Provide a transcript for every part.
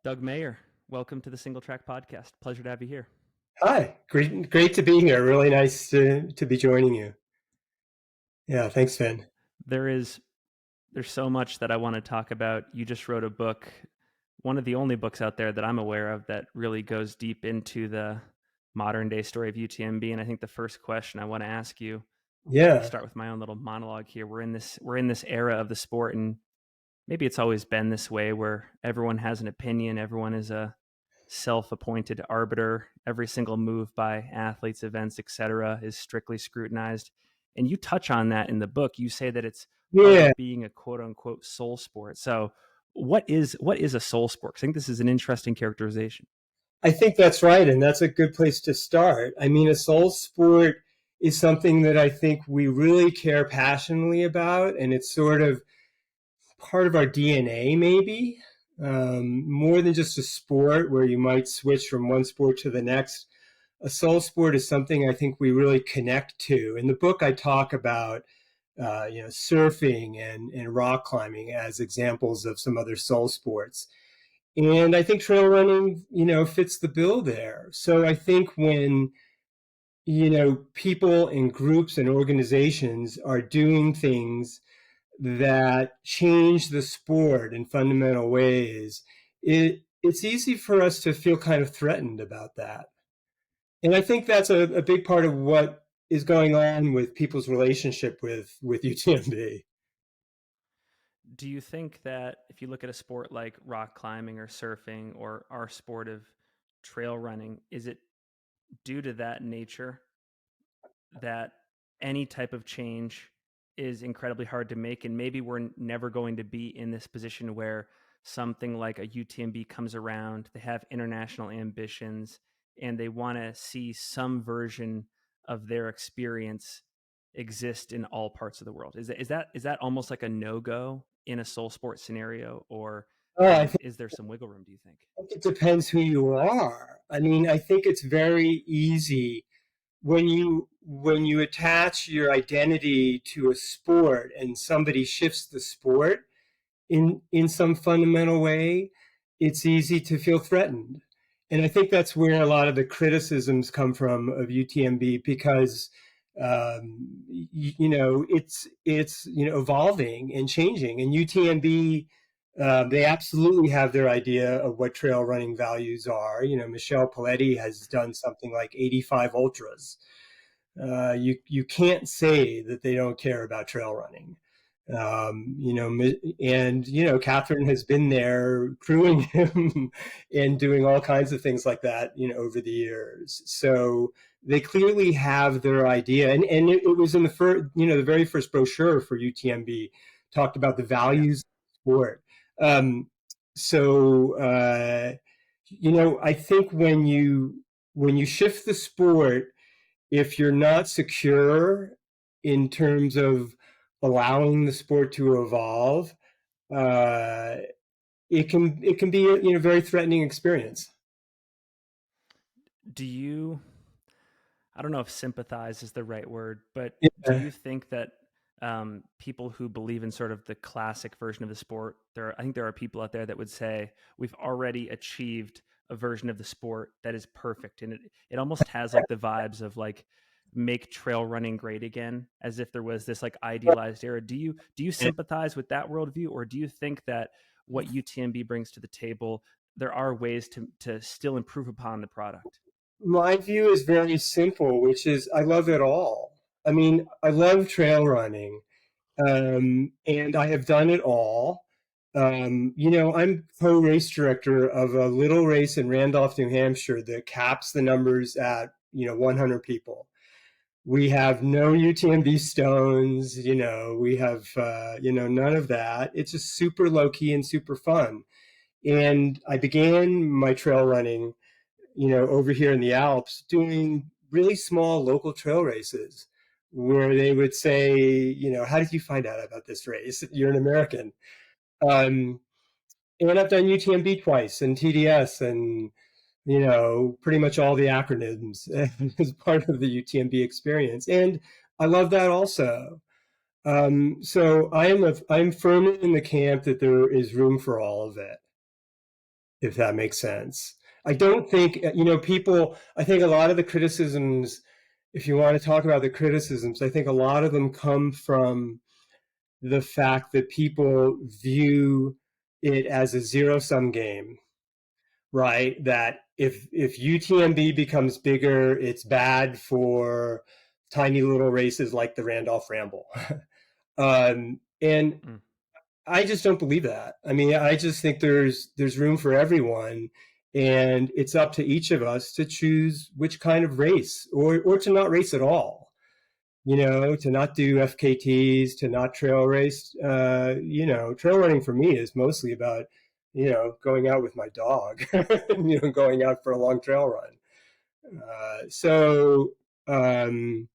Doug Mayer, welcome to the Single Track Podcast. Pleasure to have you here. Hi, great to be here. Really nice to be joining you. Yeah, thanks, Finn. There is there's so much that I want to talk about. You just wrote a book, one of the only books out there that I'm aware of that really goes deep into the modern day story of UTMB. And I think the first question I want to ask you, I'll Yeah, start with my own little monologue here. We're in this era of the sport, and maybe it's always been this way where everyone has an opinion, everyone is a self-appointed arbiter. Every single move by athletes, events, etc., is strictly scrutinized. And you touch on that in the book. You say that it's part yeah, of being a quote unquote soul sport. So what is a soul sport? 'Cause I think this is an interesting characterization. I think that's right, and that's a good place to start. I mean, a soul sport is something that I think we really care passionately about, and it's sort of part of our DNA, maybe, more than just a sport where you might switch from one sport to the next. A soul sport is something I think we really connect to. In the book, I talk about surfing and rock climbing as examples of some other soul sports. And I think trail running, fits the bill there. So I think when, people and groups and organizations are doing things that change the sport in fundamental ways, it's easy for us to feel kind of threatened about that. And I think that's a big part of what is going on with people's relationship with UTMB. Do you think that if you look at a sport like rock climbing or surfing or our sport of trail running, is it due to that nature that any type of change is incredibly hard to make, and maybe we're never going to be in this position where something like a UTMB comes around, they have international ambitions, and they want to see some version of their experience exist in all parts of the world? Is that almost like a no-go in a soul sport scenario, or Oh, I think is there some wiggle room, do you think? it depends who you are. I mean, I think it's very easy when you attach your identity to a sport and somebody shifts the sport in some fundamental way, it's easy to feel threatened. And I think that's where a lot of the criticisms come from of UTMB because it's evolving and changing. And UTMB, they absolutely have their idea of what trail running values are. Michelle Polettis has done something like 85 ultras. You can't say that they don't care about trail running. And Catherine has been there crewing him and doing all kinds of things like that, over the years. So they clearly have their idea, and it was in the very first brochure for UTMB talked about the Yeah. values of the sport. Um, so I think when you shift the sport, if you're not secure in terms of allowing the sport to evolve, uh, it can be a very threatening experience. Do you I don't know if sympathize is the right word, but do Yeah. you think that people who believe in sort of the classic version of the sport, I think there are people out there that would say we've already achieved a version of the sport that is perfect, and it almost has like the vibes of like make trail running great again, as if there was this like idealized era. Do you sympathize with that worldview, or do you think that what UTMB brings to the table, there are ways to still improve upon the product? My view is very simple, which is I love it all. I mean, I love trail running, and I have done it all. I'm co-race director of a little race in Randolph, New Hampshire that caps the numbers at 100 people. We have no UTMB stones, we have none of that. It's just super low key and super fun. And I began my trail running, over here in the Alps, doing really small local trail races where they would say, how did you find out about this race? You're an American. Um, and I've done UTMB twice and TDS and, pretty much all the acronyms as part of the UTMB experience. And I love that also. So I'm firmly in the camp that there is room for all of it. if that makes sense. I don't think, people, I think a lot of the criticisms, if you want to talk about the criticisms, I think a lot of them come from the fact that people view it as a zero sum game, right? That if UTMB becomes bigger, it's bad for tiny little races like the Randolph Ramble. And Mm. I just don't believe that. I mean, I just think there's room for everyone, and it's up to each of us to choose which kind of race, or to not race at all. To not do FKTs, to not trail race. Trail running for me is mostly about going out with my dog, going out for a long trail run. So. I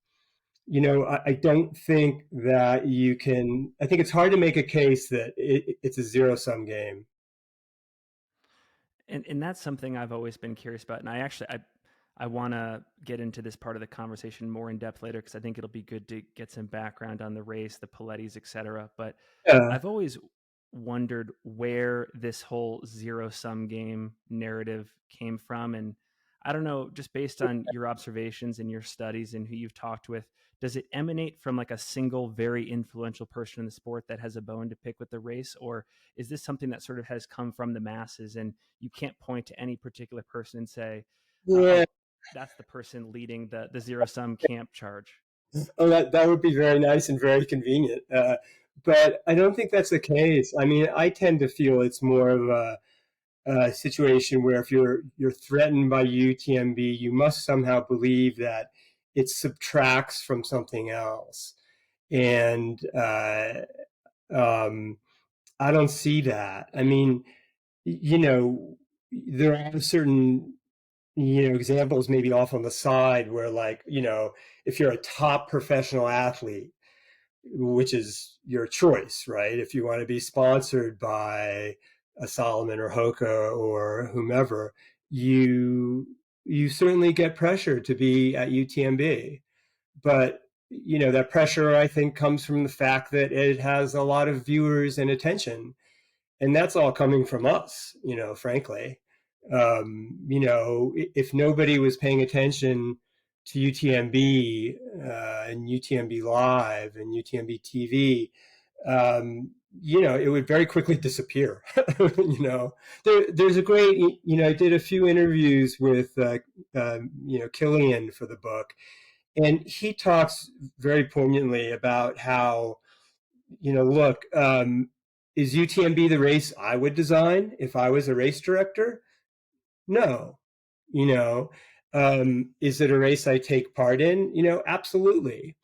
don't think that you can. I think it's hard to make a case that it's a zero sum game. And that's something I've always been curious about. And I want to get into this part of the conversation more in depth later because I think it'll be good to get some background on the race, the Polettis, et cetera. But Yeah, I've always wondered where this whole zero sum game narrative came from. And I don't know, just based on your observations and your studies and who you've talked with, does it emanate from like a single, very influential person in the sport that has a bone to pick with the race? Or is this something that sort of has come from the masses and you can't point to any particular person and say, yeah. oh, that's the person leading the zero sum camp charge? Oh, that would be very nice and very convenient. But I don't think that's the case. I mean, I tend to feel it's more of a situation where if you're threatened by UTMB, you must somehow believe that it subtracts from something else. And I don't see that. I mean, you know, there are certain examples maybe off on the side where, like, if you're a top professional athlete, which is your choice, right? If you want to be sponsored by a Solomon or Hoka or whomever, you you certainly get pressure to be at UTMB. But that pressure, I think, comes from the fact that it has a lot of viewers and attention, and that's all coming from us, frankly. If nobody was paying attention to UTMB and UTMB Live and UTMB TV, it would very quickly disappear. There's a great, I did a few interviews with, Killian for the book, and he talks very poignantly about how, look, is UTMB the race I would design if I was a race director? No. You know, is it a race I take part in? Absolutely.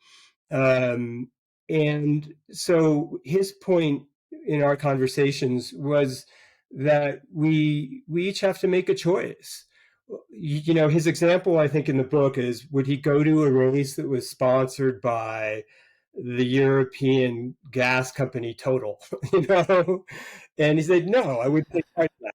Um, and so his point in our conversations was that we each have to make a choice. His example, I think, in the book is, would he go to a race that was sponsored by the European gas company Total? And he said, no, I would take part in that.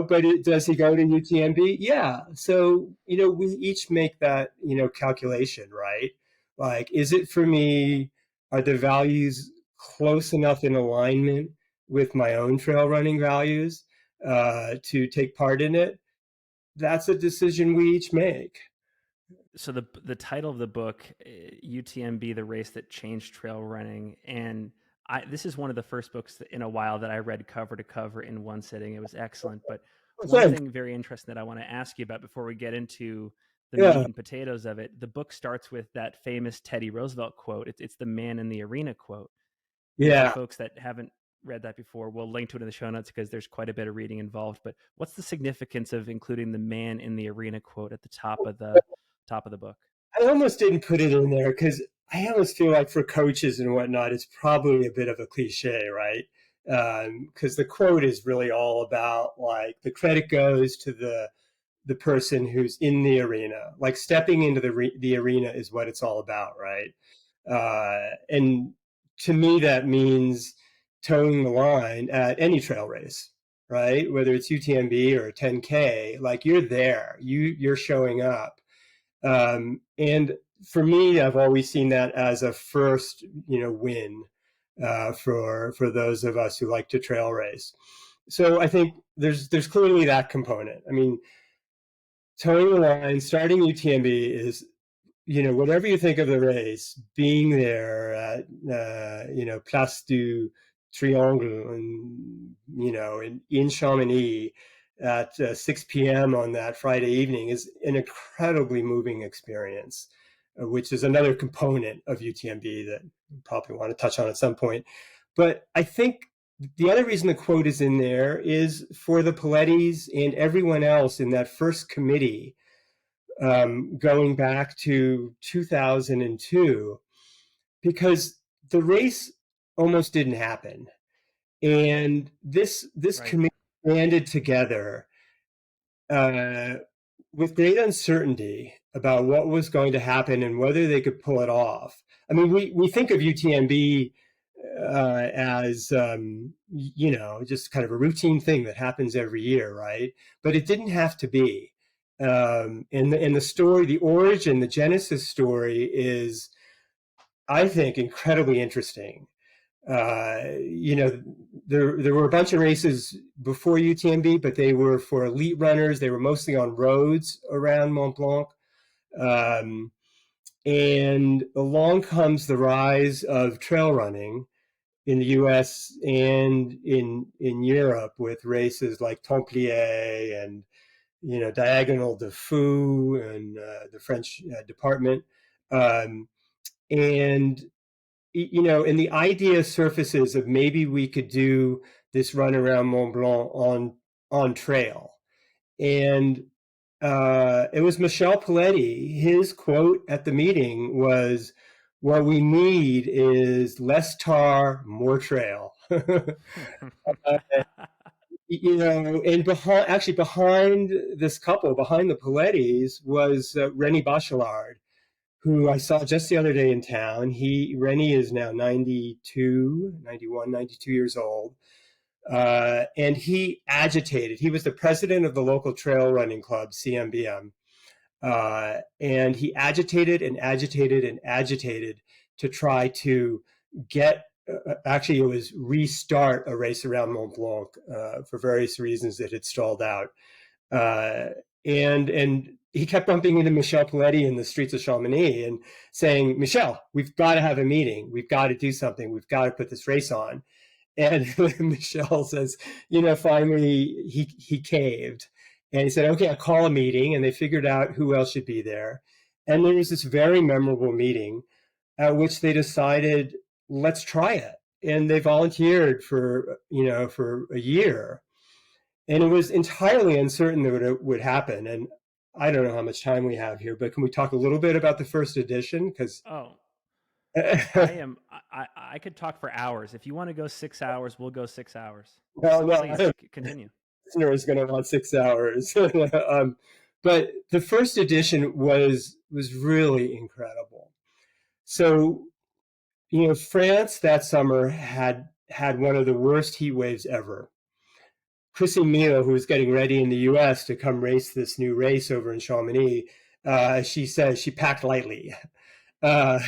But does he go to UTMB? Yeah. So, we each make that, calculation, right? Like, is it for me? Are the values close enough in alignment with my own trail running values to take part in it? That's a decision we each make. So the title of the book, UTMB, the race that changed trail running, and this is one of the first books in a while that I read cover to cover in one sitting. It was excellent. But one Thanks. thing very interesting that I want to ask you about before we get into the meat Yeah. and potatoes of it, the book starts with that famous Teddy Roosevelt quote. It's the man in the arena quote. And for Yeah. folks that haven't read that before, we'll link to it in the show notes because there's quite a bit of reading involved. But what's the significance of including the man in the arena quote at the top of the book? I almost didn't put it in there because I almost feel like for coaches and whatnot, it's probably a bit of a cliche, right? Because the quote is really all about, like, the credit goes to the person who's in the arena. Like, stepping into the arena is what it's all about, right? And to me, that means towing the line at any trail race, right? Whether it's UTMB or 10K, like, you're there, you're showing up. And for me, I've always seen that as a first, win for those of us who like to trail race. So I think there's clearly that component. I mean, towing the line, starting UTMB is, whatever you think of the race, being there at, Place du Triangle, and, in Chamonix at 6 p.m. on that Friday evening is an incredibly moving experience, which is another component of UTMB that we probably want to touch on at some point. But I think the other reason the quote is in there is for the Polettis and everyone else in that first committee, going back to 2002, because the race almost didn't happen, and this Right. committee banded together uh, with great uncertainty about what was going to happen and whether they could pull it off. I mean, we think of UTMB as just kind of a routine thing that happens every year, right? But it didn't have to be. And the story, the origin, the genesis story is, I think, incredibly interesting. There were a bunch of races before UTMB, but they were for elite runners. They were mostly on roads around Mont Blanc. Um, and along comes the rise of trail running in the US and in Europe with races like Templiers and, Diagonal de Fou and the French department. Um, and and the idea surfaces of maybe we could do this run around Mont Blanc on trail. And it was Michel Poletti. His quote at the meeting was, "What we need is less tar, more trail." And behind this couple, behind the Polettis, was Rennie Bachelard, who I saw just the other day in town. Rennie is now 92 years old. And he agitated. He was the president of the local trail running club, CMBM. And he agitated and agitated and agitated to try to get, actually, it was restart a race around Mont Blanc for various reasons that had stalled out. And he kept bumping into Michel Poletti in the streets of Chamonix and saying, "Michel, we've got to have a meeting. We've got to do something. We've got to put this race on." And Michel says, finally he caved. And he said, "Okay, I'll call a meeting." And they figured out who else should be there. And there was this very memorable meeting at which they decided, let's try it. And they volunteered for a year. And it was entirely uncertain that it would happen. And I don't know how much time we have here, but can we talk a little bit about the first edition? Because Oh, I am. I could talk for hours. If you want to go 6 hours, we'll go 6 hours. well, no, Please continue. listener is going to want 6 hours. But the first edition was really incredible. So, France that summer had one of the worst heat waves ever. Chrissy Mille, who was getting ready in the U.S. to come race this new race over in Chamonix, she says she packed lightly. Uh,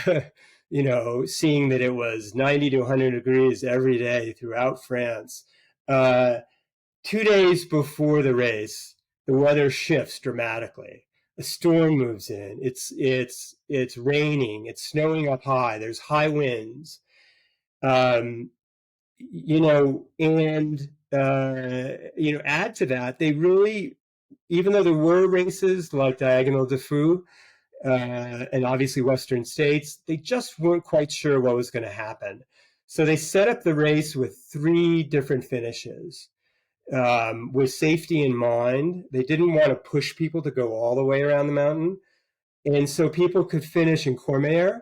seeing that it was 90 to 100 degrees every day throughout France. 2 days before the race, the weather shifts dramatically. A storm moves in. It's raining. It's snowing up high. There's high winds. Um, and add to that, they really, even though there were races like Diagonal de Fou and obviously Western States, they just weren't quite sure what was going to happen. So they set up the race with 3 different finishes. With safety in mind. They didn't want to push people to go all the way around the mountain. And so people could finish in Courmayeur,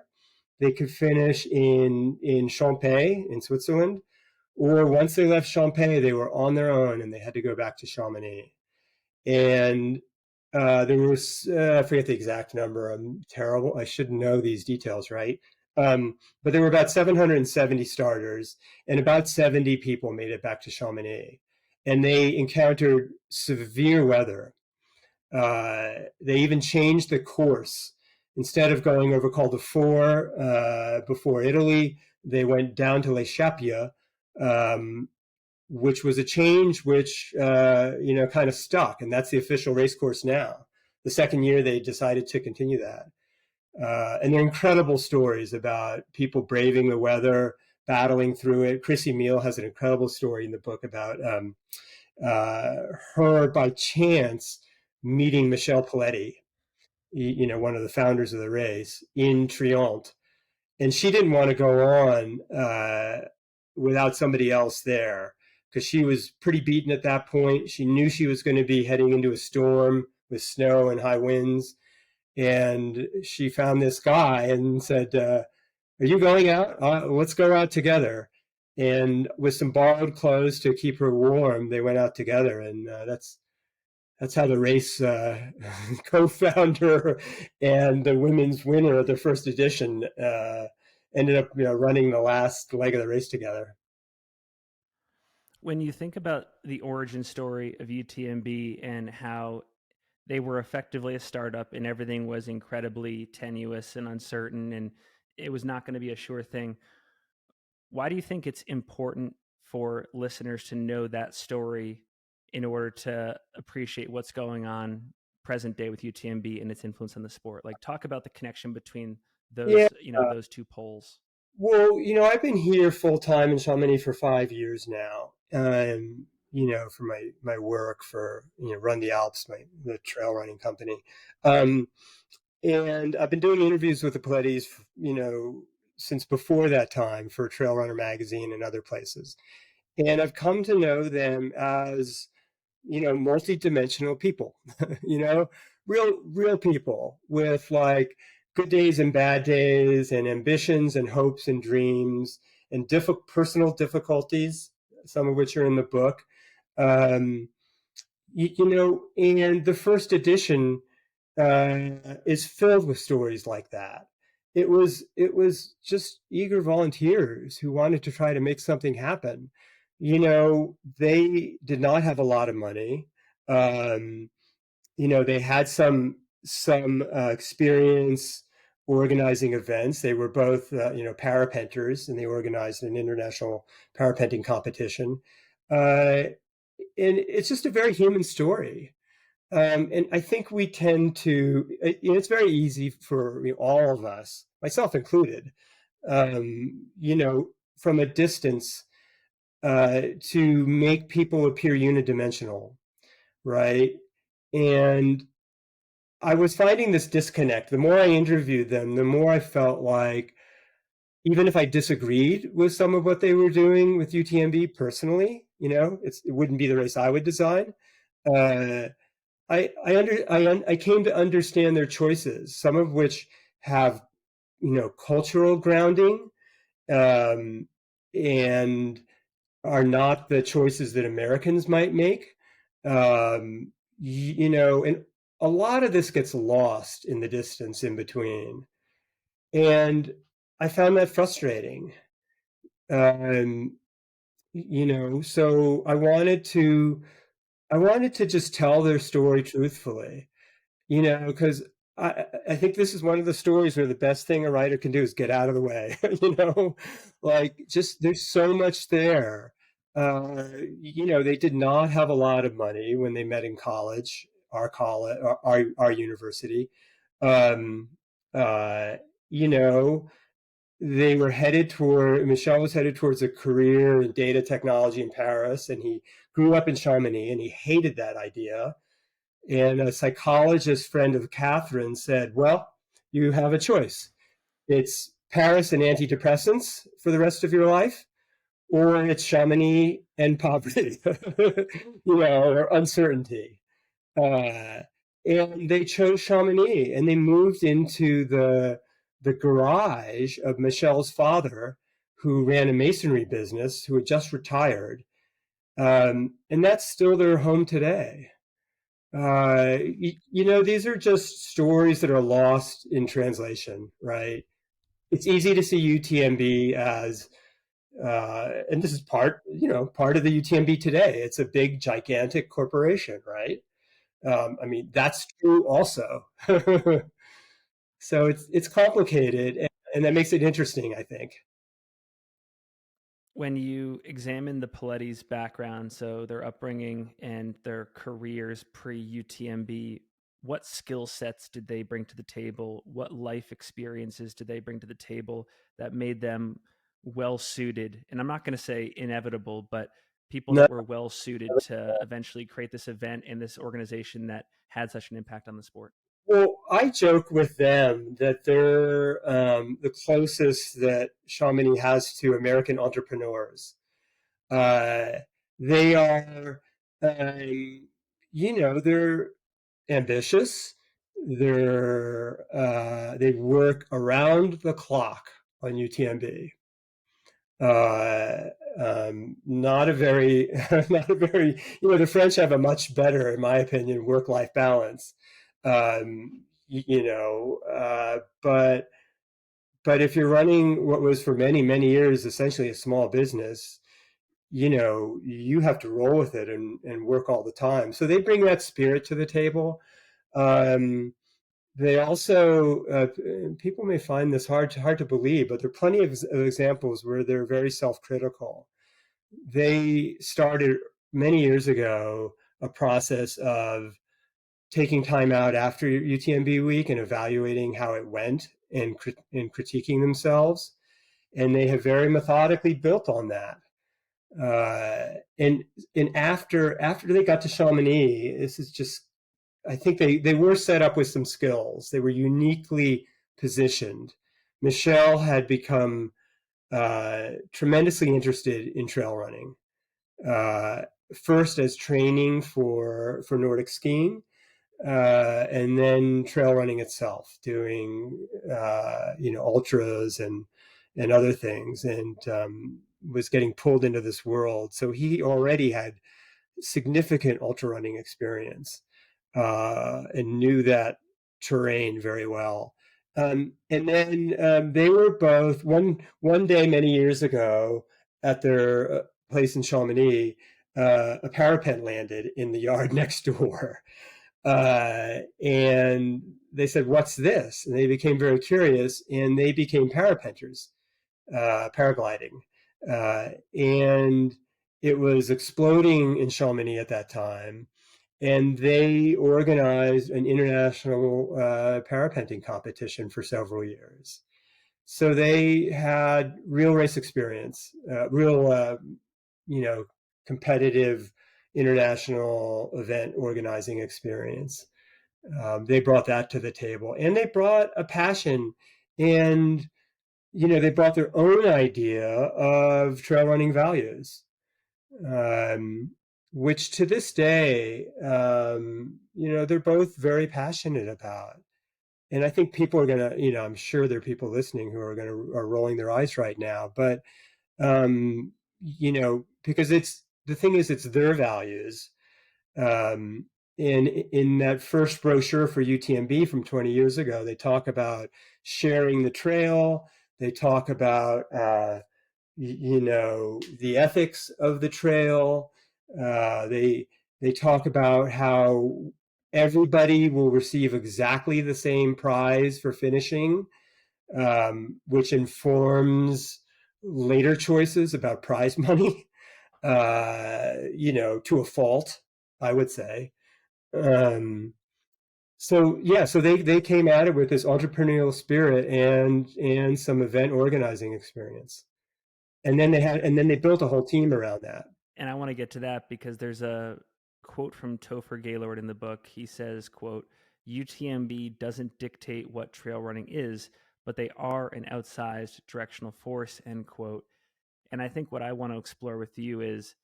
they could finish in Champay in Switzerland, or once they left Champay, they were on their own and they had to go back to Chamonix. And there was, I forget the exact number. I'm terrible. I should know these details, right? But there were about 770 starters, and about 70 people made it back to Chamonix. And they encountered severe weather. They even changed the course. Instead of going over Col de Four before Italy, they went down to Les Chapieux, which was a change which kind of stuck, and that's the official race course now. The second year they decided to continue that, and they're incredible stories about people braving the weather, battling through it. Chrissy Meal has an incredible story in the book about her by chance meeting Michel Poletti, one of the founders of the race, in Trient, and she didn't want to go on without somebody else there because she was pretty beaten at that point. She knew she was going to be heading into a storm with snow and high winds, and she found this guy and said, "Are you going out? Let's go out together." And with some borrowed clothes to keep her warm, they went out together, and that's how the race co-founder and the women's winner of the first edition ended up running the last leg of the race together. When you think about the origin story of UTMB and how they were effectively a startup and everything was incredibly tenuous and uncertain and it was not going to be a sure thing, why do you think it's important for listeners to know that story in order to appreciate what's going on present day with UTMB and its influence on the sport? Like, talk about the connection between Yeah. those two poles. Well, I've been here full time in Chamonix for 5 years now. For my work for Run the Alps, the trail running company. And I've been doing interviews with the Polettis, since before that time for Trail Runner magazine and other places. And I've come to know them as, multi-dimensional people, real people with like good days and bad days and ambitions and hopes and dreams and personal difficulties, some of which are in the book. And the first edition is filled with stories like that. It was just eager volunteers who wanted to try to make something happen. They did not have a lot of money. They had some experience organizing events. They were both parapenters, and they organized an international parapenting competition. And it's just a very human story. And I think we tend to, it's very easy for all of us, myself included, from a distance, to make people appear unidimensional, right? And I was finding this disconnect. The more I interviewed them, the more I felt like, even if I disagreed with some of what they were doing with UTMB personally, it wouldn't be the race I would design. I came to understand their choices, some of which have cultural grounding, and are not the choices that Americans might make. And a lot of this gets lost in the distance in between, and I found that frustrating. So I wanted to just tell their story truthfully, because I think this is one of the stories where the best thing a writer can do is get out of the way, like just there's so much there. They did not have a lot of money when they met in college, our university. Um, uh, you know, Michel was headed towards a career in data technology in Paris, and he grew up in Chamonix, and he hated that idea. And a psychologist friend of Catherine said, "Well, you have a choice. It's Paris and antidepressants for the rest of your life, or it's Chamonix and poverty, or uncertainty." Uh, and they chose Chamonix, and they moved into the garage of Michel's father, who ran a masonry business, who had just retired. And that's still their home today. These are just stories that are lost in translation, right? It's easy to see UTMB as, and this is part of the UTMB today. It's a big, gigantic corporation, right? That's true also. So it's complicated, and that makes it interesting, I think. when you examine the Polettis' background, so their upbringing and their careers pre UTMB, what skill sets did they bring to the table? What life experiences did they bring to the table that made them well suited? And I'm not going to say inevitable, but people No, that were well suited to eventually create this event and this organization that had such an impact on the sport. well, I joke with them that they're the closest that Chamonix has to American entrepreneurs. Uh, they are, they're ambitious. They work around the clock on UTMB. Uh, not a very, not a very, the French have a much better, in my opinion, work-life balance. But if you're running what was for many, many years essentially a small business, you have to roll with it and work all the time. So they bring that spirit to the table. Um, they also, people may find this hard to believe, but there are plenty of examples where they're very self-critical. They started many years ago a process of taking time out after UTMB week and evaluating how it went and critiquing themselves. And they have very methodically built on that. And after they got to Chamonix, this is just, I think they were set up with some skills. They were uniquely positioned. Michelle had become tremendously interested in trail running, uh, first as training for Nordic skiing, and then trail running itself, doing ultras and other things, and was getting pulled into this world. So he already had significant ultra running experience, and knew that terrain very well. And then they were both one day many years ago at their place in Chamonix. A parapet landed in the yard next door, and they said, "What's this?" And they became very curious, and they became parapenters, paragliding, and it was exploding in Chamonix at that time. And they organized an international parapenting competition for several years. So they had real race experience, real, competitive international event organizing experience. They brought that to the table, and they brought a passion, and they brought their own idea of trail running values, um, which to this day, they're both very passionate about. And I think people are gonna, I'm sure there are people listening who are rolling their eyes right now, but because the thing is, it's their values. Um, in that first brochure for UTMB from 20 years ago, they talk about sharing the trail. They talk about the ethics of the trail. They talk about how everybody will receive exactly the same prize for finishing, which informs later choices about prize money. To a fault, I would say. So they came at it with this entrepreneurial spirit and some event organizing experience, and then they built a whole team around that. And I want to get to that because there's a quote from Topher Gaylord in the book. He says, quote, UTMB doesn't dictate what trail running is, but they are an outsized directional force, end quote. And I think what I want to explore with you is,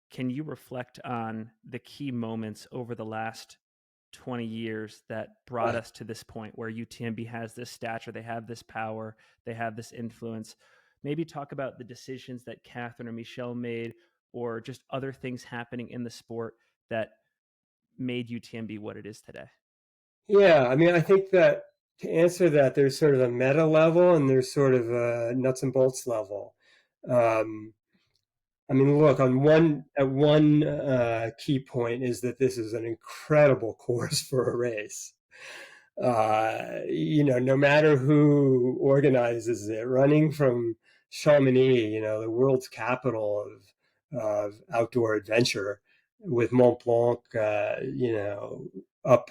can you reflect on the key moments over the last 20 years that brought us to this point where UTMB has this stature, they have this power, they have this influence? Maybe talk about the decisions that Catherine or Michelle made, or just other things happening in the sport that made UTMB what it is today. Yeah, I mean, I think that to answer that, there's sort of a meta level and there's sort of a nuts and bolts level. Um, I mean, look, one key point is that this is an incredible course for a race. No matter who organizes it, running from Chamonix, you know, the world's capital of outdoor adventure, with Mont Blanc, you know, up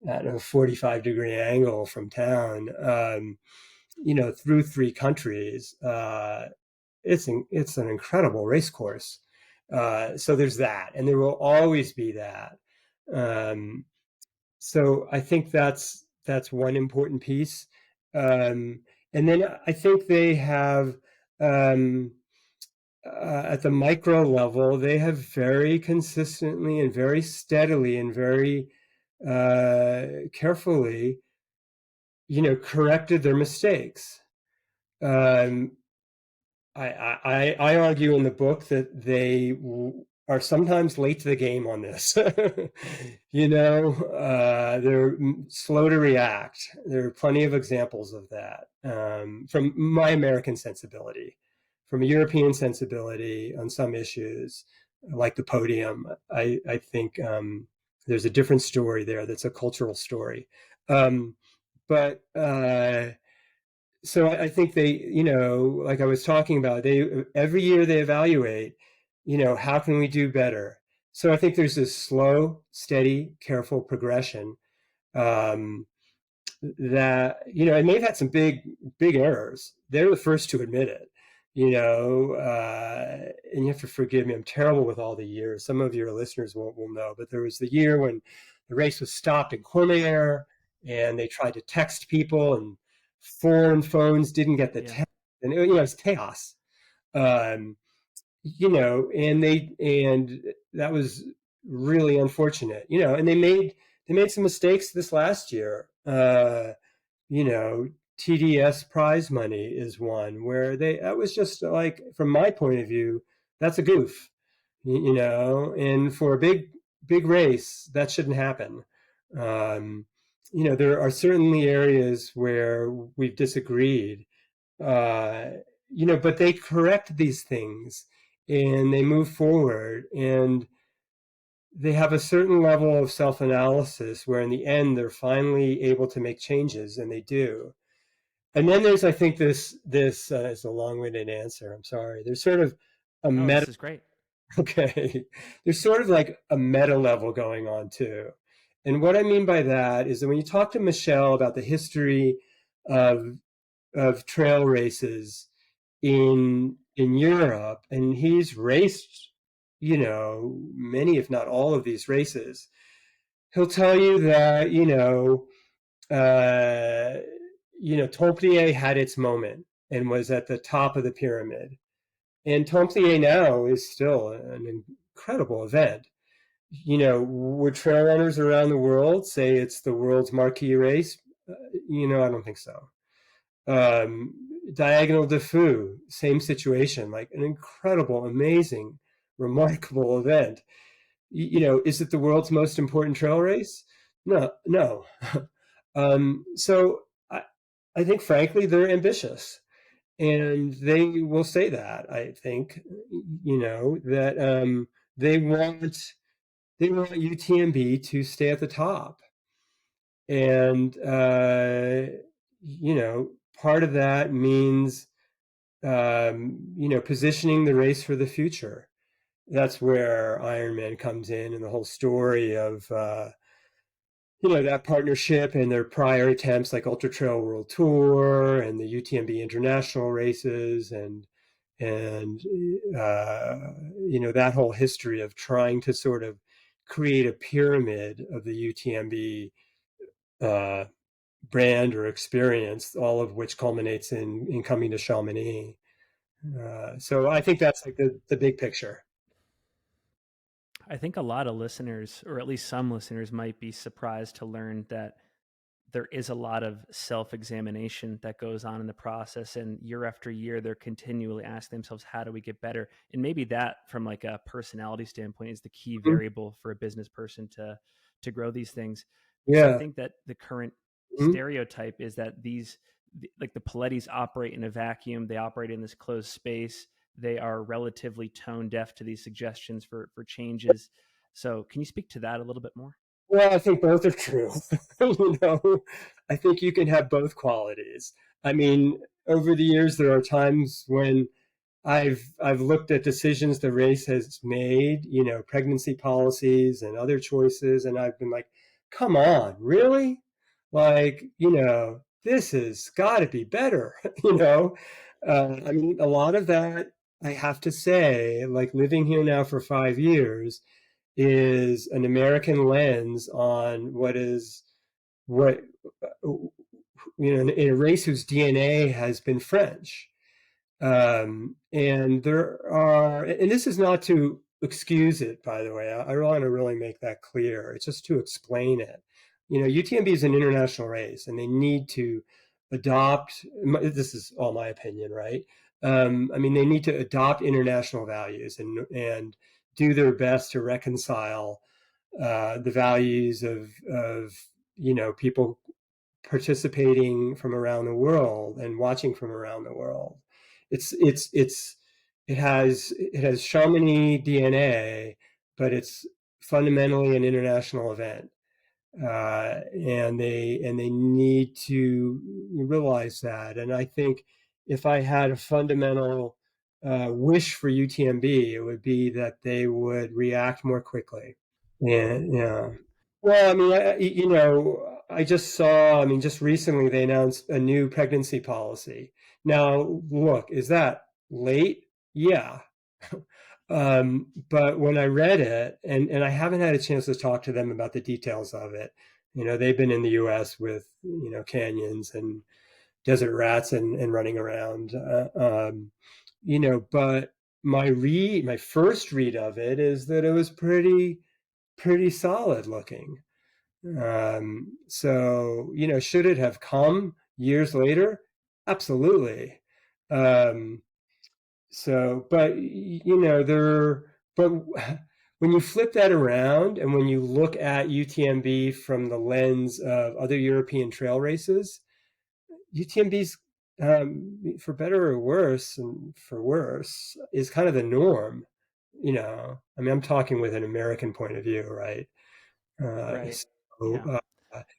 at a 45-degree angle from town, you know, through 3 countries. It's an incredible race course. So there's that, and there will always be that. Um, so I think that's one important piece. And then I think they have, um, at the micro level, they have very consistently and very steadily and very carefully, you know, corrected their mistakes. Um, I argue in the book that they are sometimes late to the game on this. You know, they're slow to react. There are plenty of examples of that, from my American sensibility. From a European sensibility on some issues, like the podium, I think there's a different story there that's a cultural story. Um, but so I think they, you know, like I was talking about, they every year they evaluate, you know, how can we do better? So I think there's this slow, steady, careful progression, um, that, you know, and they've had some big errors. They're the first to admit it, you know, and you have to forgive me. I'm terrible with all the years. Some of your listeners will know, but there was the year when the race was stopped in Courmayeur, and they tried to text people, and foreign phones didn't get the Yeah. text, and you know, it was chaos. Um, you know, and that was really unfortunate, you know, and they made some mistakes this last year. You know, TDS prize money is one where that was just like, from my point of view, that's a goof, you know, and for a big race, that shouldn't happen. Um, you know, there are certainly areas where we've disagreed, uh, you know, but they correct these things and they move forward, and they have a certain level of self-analysis where in the end they're finally able to make changes, and they do. And then there's, I think, this is a long-winded answer. I'm sorry. There's sort of a No, meta. this is great. Okay, there's sort of like a meta level going on too. And what I mean by that is that when you talk to Michelle about the history of trail races in Europe, and he's raced, you know, many if not all of these races, he'll tell you that, uh, Templier had its moment and was at the top of the pyramid. And Templier now is still an incredible event. You know, would trail runners around the world say it's the world's marquee race? I don't think so. Um, Diagonal de Fou, same situation, like an incredible, amazing, remarkable event. Is it the world's most important trail race? No, no. So I think, frankly, they're ambitious, and they will say that. I think, that they want UTMB to stay at the top, and part of that means positioning the race for the future. That's where Ironman comes in, and the whole story of that partnership and their prior attempts, like Ultra Trail World Tour and the UTMB international races, and that whole history of trying to sort of create a pyramid of the UTMB uh, brand or experience, all of which culminates in coming to Chamonix. So I think that's like the big picture. I think a lot of listeners, or at least some listeners, might be surprised to learn that there is a lot of self-examination that goes on in the process, and year after year they're continually asking themselves, how do we get better? And maybe that, from like a personality standpoint, is the key Mhm. variable for a business person to grow these things. Because I Yeah. think that the current Mhm. stereotype is that like the Polettis operate in a vacuum, they operate in this closed space, they are relatively tone deaf to these suggestions for changes. So can you speak to that a little bit more? Well, I think both are true. you know, I think you can have both qualities. I mean, over the years, there are times when I've looked at decisions the race has made, pregnancy policies and other choices, and I've been like, come on, really? Like, this has got to be better, I mean, a lot of that, I have to say, like living here now for 5 years, is an American lens on what in a race whose DNA has been French. And this is not to excuse it, by the way. I want to really make that clear. It's just to explain it. UTMB is an international race, and they need to adopt. This is all my opinion, right? I mean, they need to adopt international values and do their best to reconcile the values of people participating from around the world and watching from around the world. It has Chamonix DNA, but it's fundamentally an international event, and they need to realize that. And I think if I had a fundamental wish for UTMB, it would be that they would react more quickly. Yeah. Well, I mean, I just saw, I mean, just recently they announced a new pregnancy policy. Now, look, is that late? Yeah. But when I read it, and I haven't had a chance to talk to them about the details of it, they've been in the US with, canyons and desert rats and running around, but my first read of it is that it was pretty solid looking. So, should it have come years later? Absolutely. Um, but when you flip that around and when you look at UTMB from the lens of other European trail races, UTMB's, for better or worse, and for worse, is kind of the norm. I mean, I'm talking with an American point of view, right? Right. So Yeah.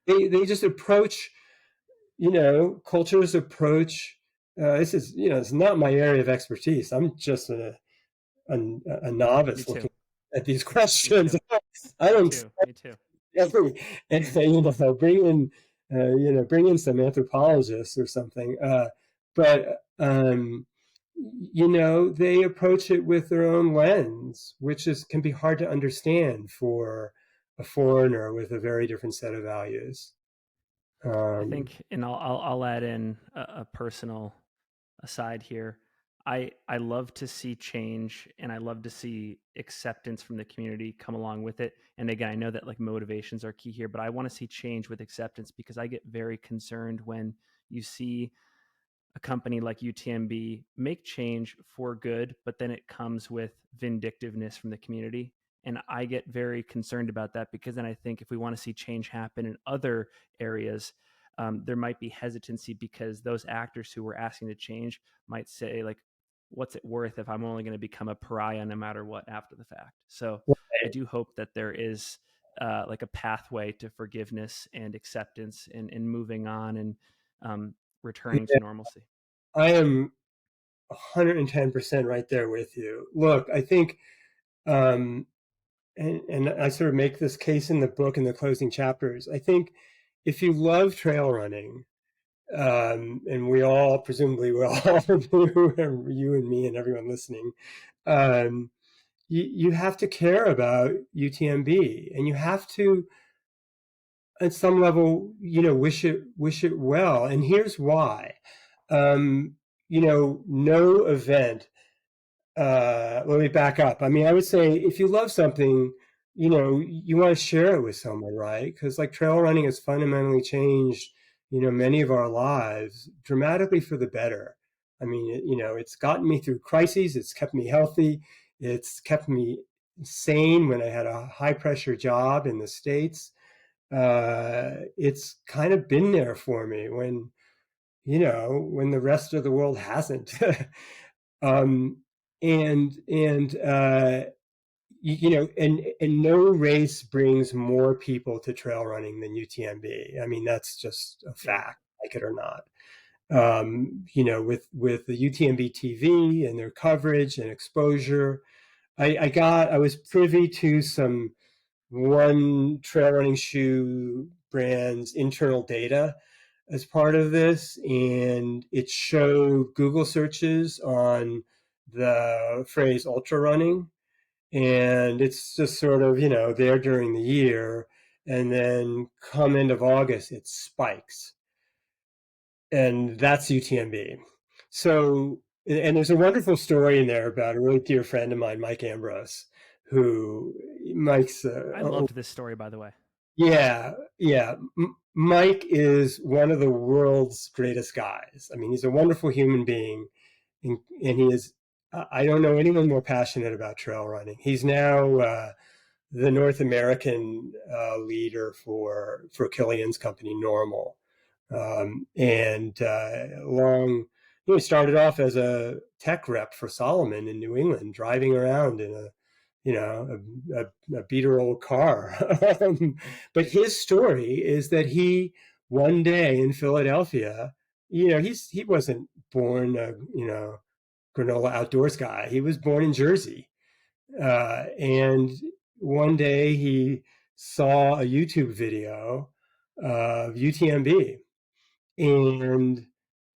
they just approach, cultures approach. This is, it's not my area of expertise. I'm just a Me novice too. looking at these Me questions. too. I Me don't too. Me too. every and bring in some anthropologists or something. But they approach it with their own lens, which can be hard to understand for a foreigner with a very different set of values. I Um, think, and I'll add in a personal aside here. I love to see change, and I love to see acceptance from the community come along with it. And again, I know that like motivations are key here, but I want to see change with acceptance because I get very concerned when you see a company like UTMB make change for good, but then it comes with vindictiveness from the community. And I get very concerned about that because then I think if we want to see change happen in other areas, there might be hesitancy because those actors who were asking to change might say, like, what's it worth if I'm only going to become a pariah no matter what after the fact? So I do hope that there is like a pathway to forgiveness and acceptance and moving on and returning to normalcy. I am 110% right there with you. Look, I think, um, and I sort of make this case in the book in the closing chapters. I think if you love trail running, and presumably we all do, you and me and everyone listening, um, you have to care about UTMB, and you have to, at some level, wish it well. And here's why. Um, no event. Let me back up. I mean, I would say if you love something, you want to share it with someone, right? Because like trail running has fundamentally changed, many of our lives dramatically for the better. I mean, it's gotten me through crises. It's kept me healthy. It's kept me sane when I had a high pressure job in the States. It's kind of been there for me when the rest of the world hasn't. um, and and no race brings more people to trail running than UTMB. I mean, that's just a Yeah. fact, like it or not. with the UTMB TV and their coverage and exposure. I was privy to some one trail running shoe brand's internal data as part of this, and it showed Google searches on the phrase ultra running, and it's just sort of there during the year, and then come end of August it spikes, and that's UTMB. So, and there's a wonderful story in there about a really dear friend of mine, Mike Ambrose, who Mike's I loved this story, by the way. yeah, yeah. Mike is one of the world's greatest guys. I mean, he's a wonderful human being, and he is. I don't know anyone more passionate about trail running. He's now the North American leader for Killian's company, Normal, and long. He started off as a tech rep for Solomon in New England, driving around in a beater old car. But his story is that he one day in Philadelphia, he wasn't born a granola outdoors guy. He was born in Jersey, and one day he saw a YouTube video of UTMB, and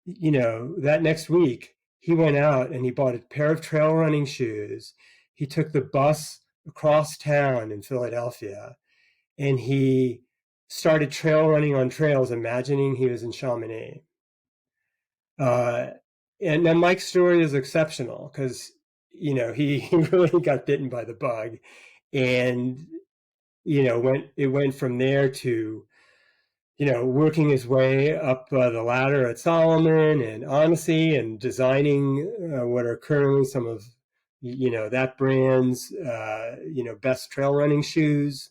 that next week he went out and he bought a pair of trail running shoes. He took the bus across town in Philadelphia, and he started trail running on trails, imagining he was in Chamonix. Uh, and now Mike's story is exceptional because he really got bitten by the bug, and went from there to working his way up the ladder at Solomon and Odyssey, and designing what are currently some of that brand's best trail running shoes.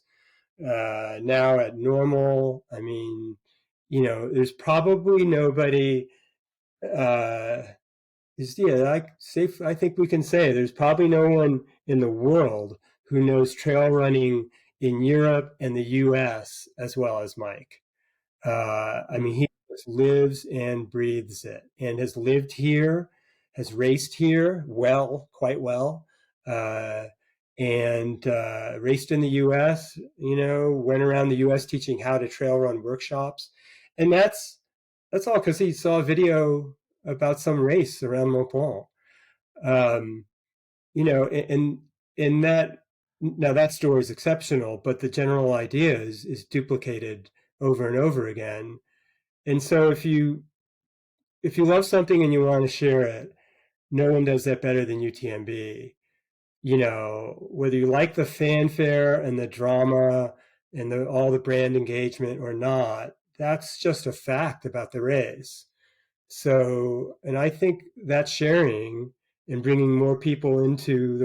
Now at Normal, I mean, there's probably nobody. Uh, I think we can say there's probably no one in the world who knows trail running in Europe and the U.S. as well as Mike. I Hmm. mean, he just lives and breathes it, and has lived here, has raced here quite well, uh, and raced in the U.S. Went around the U.S. teaching how to trail run workshops, and that's all because he saw a video about some race around Mont Blanc. Um, and that now that story is exceptional, but the general idea is duplicated over and over again. And so if you love something and you want to share it, no one does that better than UTMB. Whether you like the fanfare and the drama and all the brand engagement or not, that's just a fact about the race. So, and I think that sharing and bringing more people into the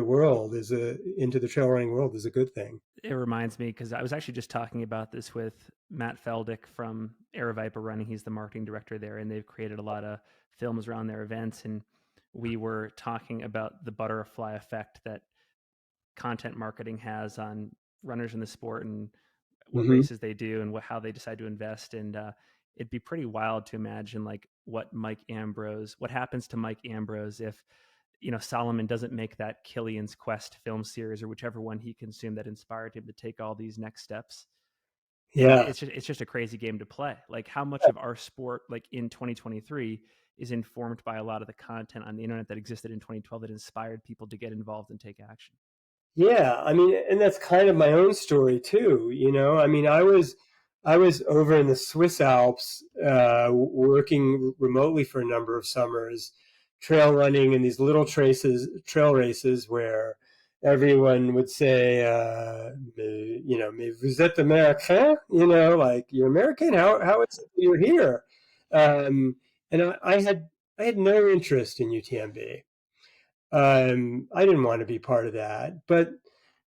trail running world is a good thing. It reminds me because I was actually just talking about this with Matt Feldick from Viper Running. He's the marketing director there, and they've created a lot of films around their events. And we were talking about the butterfly effect that content marketing has on runners in the sport and what Mm-hmm. races they do and how they decide to invest. And it'd be pretty wild to imagine like what happens to Mike Ambrose if Solomon doesn't make that Killian's Quest film series or whichever one he consumed that inspired him to take all these next steps. Yeah. It's just a crazy game to play. Like how much of our sport, like in 2023, is informed by a lot of the content on the internet that existed in 2012 that inspired people to get involved and take action. Yeah, I mean, and that's kind of my own story too. I mean, I was over in the Swiss Alps, working remotely for a number of summers, trail running in these little trail races where everyone would say, mais vous êtes américain? Like you're American. How is it you're here? Um, and I had no interest in UTMB. I didn't want to be part of that, but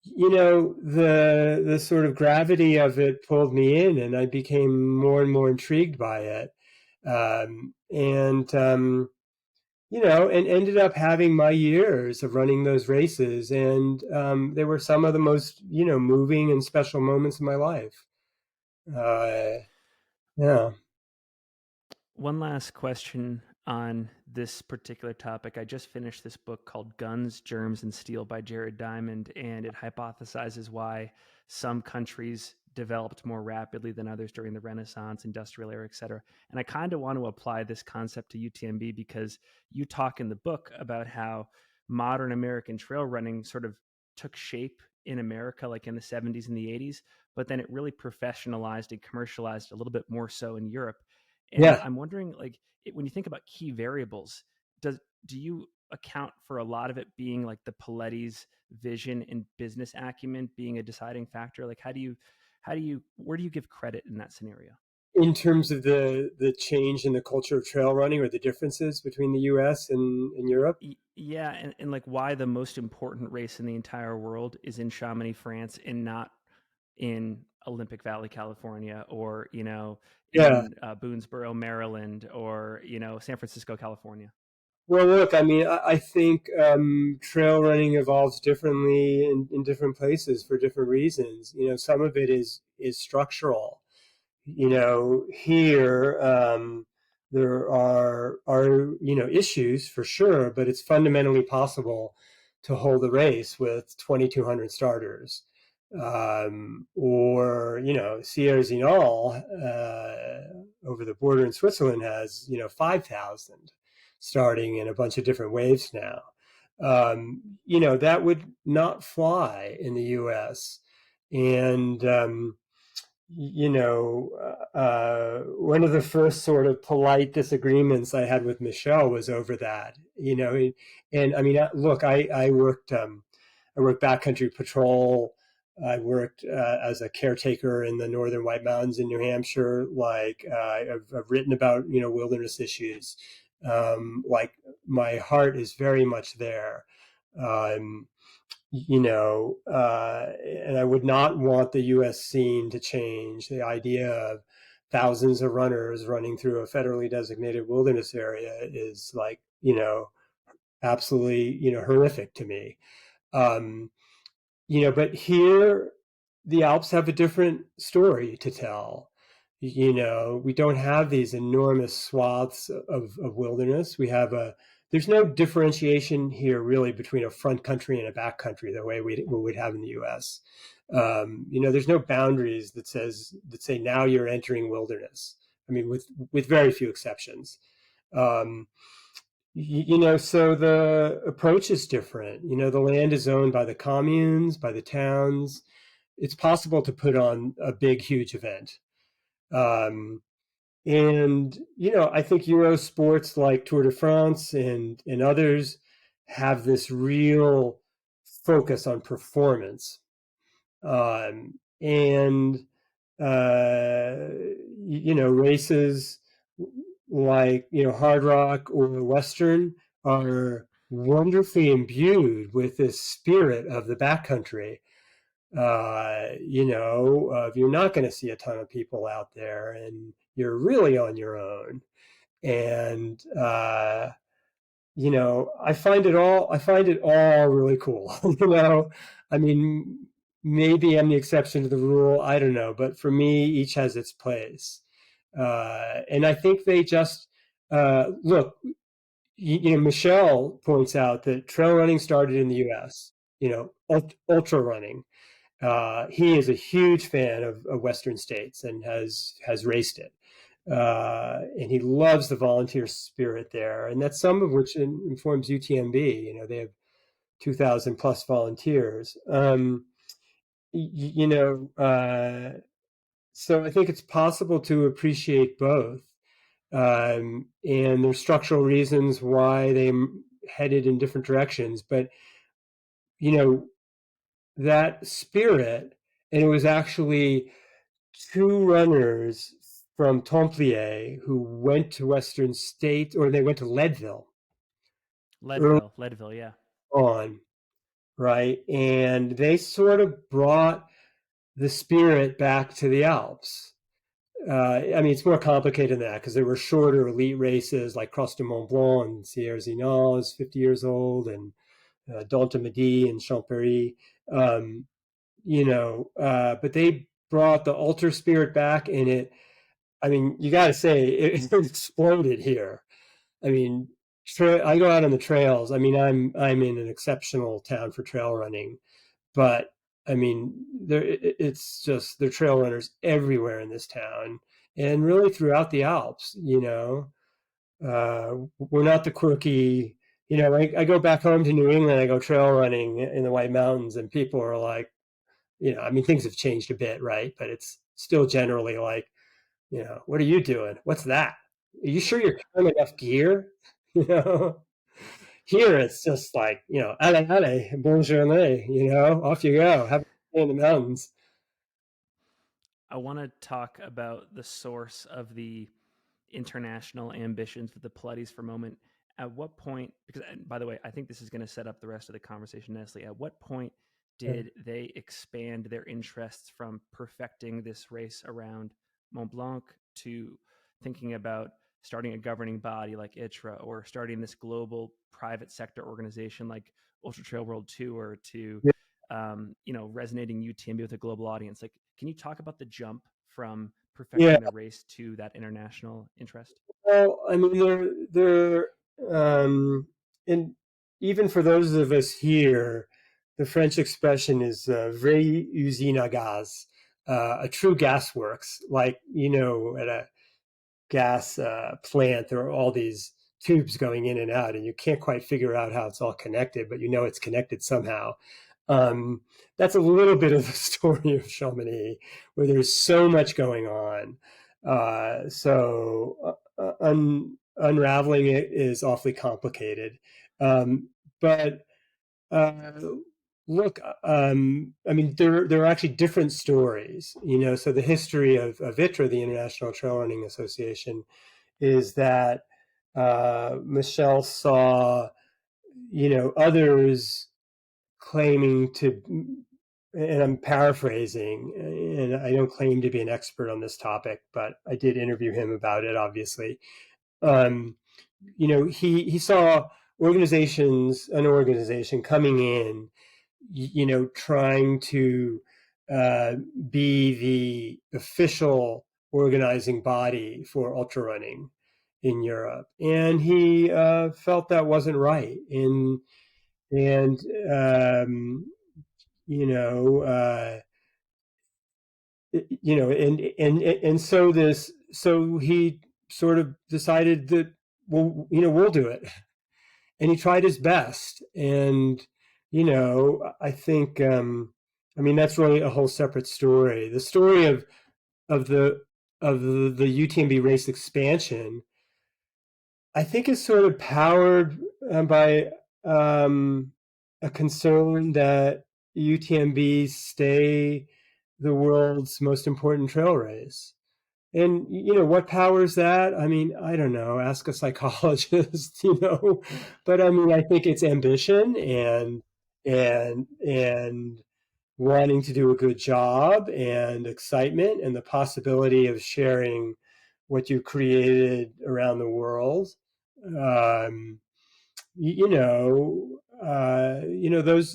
the sort of gravity of it pulled me in, and I became more and more intrigued by it, and ended up having my years of running those races, and they were some of the most moving and special moments of my life. Uh, yeah. One last question on this particular topic. I just finished this book called Guns, Germs, and Steel by Jared Diamond, and it hypothesizes why some countries developed more rapidly than others during the Renaissance, industrial era, et cetera. And I kind of want to apply this concept to UTMB because you talk in the book about how modern American trail running sort of took shape in America, like in the 70s and the 80s, but then it really professionalized and commercialized a little bit more so in Europe. And Yeah. I'm wondering, like, when you think about key variables, does do you account for a lot of it being like the Polettis' vision and business acumen being a deciding factor? Like, where do you give credit in that scenario? In terms of the change in the culture of trail running or the differences between the US and Europe. Yeah, and like why the most important race in the entire world is in Chamonix, France, and not in Olympic Valley, California, or Yeah. in Boonesboro, Maryland, or San Francisco, California. Well, look, I mean, I think trail running evolves differently in different places for different reasons. Some of it is structural. Here there are issues for sure, but it's fundamentally possible to hold a race with 2,200 starters. Or Sierre-Zinal over the border in Switzerland has 5,000 starting in a bunch of different waves now. That would not fly in the U.S. And one of the first sort of polite disagreements I had with Michelle was over that. And I mean, look, I worked backcountry patrol. I worked as a caretaker in the northern White Mountains in New Hampshire. I've written about wilderness issues. Like my heart is very much there. Um, and I would not want the U.S. scene to change. The idea of thousands of runners running through a federally designated wilderness area is absolutely, horrific to me. Um, but here the Alps have a different story to tell. We don't have these enormous swaths of wilderness. There's no differentiation here really between a front country and a back country the way we would have in the U.S. There's no boundaries that say now you're entering wilderness. I mean, with very few exceptions. Um, so the approach is different. The land is owned by the communes, by the towns. It's possible to put on a big, huge event. Um, I think Euro sports like Tour de France and others have this real focus on performance. And races like Hard Rock or Western are wonderfully imbued with this spirit of the backcountry. You're not going to see a ton of people out there, and you're really on your own. And I find it all really cool. I mean, maybe I'm the exception to the rule. I don't know, but for me, each has its place. And I think they just look. Michelle points out that trail running started in the U.S. Ultra running. He is a huge fan of Western states and has raced it. And he loves the volunteer spirit there, and that's some of which informs UTMB. They have 2,000 plus volunteers. You know, so I think it's possible to appreciate both, and there's structural reasons why they headed in different directions. But you know, that spirit, and it was actually two runners from Templier who went to Western State, or they went to Leadville early Leadville, yeah. on, right? And they sort of brought the spirit back to the Alps. I mean, it's more complicated than that because there were shorter elite races like Cross de Mont Blanc and Sierre-Zinal is 50 years old, and Midi and Champéry. But they brought the ultra spirit back, and I mean, you got to say it exploded here. I mean, I go out on the trails. I mean, I'm in an exceptional town for trail running, but I mean, it's just there are trail runners everywhere in this town, and really throughout the Alps. We're not the quirky. I go back home to New England. I go trail running in the White Mountains, and people are like, I mean, things have changed a bit, right? But it's still generally like, what are you doing? What's that? Are you sure you're carrying enough gear? You know, Here it's just like, allez, allez, bonjour, off you go. Have a day in the mountains. I want to talk about the source of the international ambitions with the Polettis for a moment. At what point, because by the way, I think this is going to set up the rest of the conversation nicely. At what point did they expand their interests from perfecting this race around Mont Blanc to thinking about starting a governing body like ITRA, or starting this global private sector organization like Ultra Trail World Tour, to Yeah. resonating UTMB with a global audience? Like, can you talk about the jump from Yeah. perfecting the race to that international interest? Well, I mean, and even for those of us here, the French expression is vraie usine à gaz, a true gas works. Like, at a gas plant, there are all these tubes going in and out, and you can't quite figure out how it's all connected, but it's connected somehow. Um, that's a little bit of the story of Chamonix, where there's so much going on. Unraveling it is awfully complicated. But uh, look, I mean, there are actually different stories. So the history of ITRA, the International Trail Running Association, is that Michelle saw, others claiming to, and I'm paraphrasing, and I don't claim to be an expert on this topic, but I did interview him about it, obviously. Um, he saw an organization coming in, trying to uh, be the official organizing body for ultra running in Europe, and he felt that wasn't right. And you know, uh, so he sort of decided that, well, we'll do it, and he tried his best. And I think, I mean, that's really a whole separate story. The story of the the UTMB race expansion, I think, is sort of powered by um, a concern that UTMB stay the world's most important trail race. And what powers that? I mean, I don't know. Ask a psychologist, But I mean, I think it's ambition and wanting to do a good job, and excitement, and the possibility of sharing what you created around the world. Um,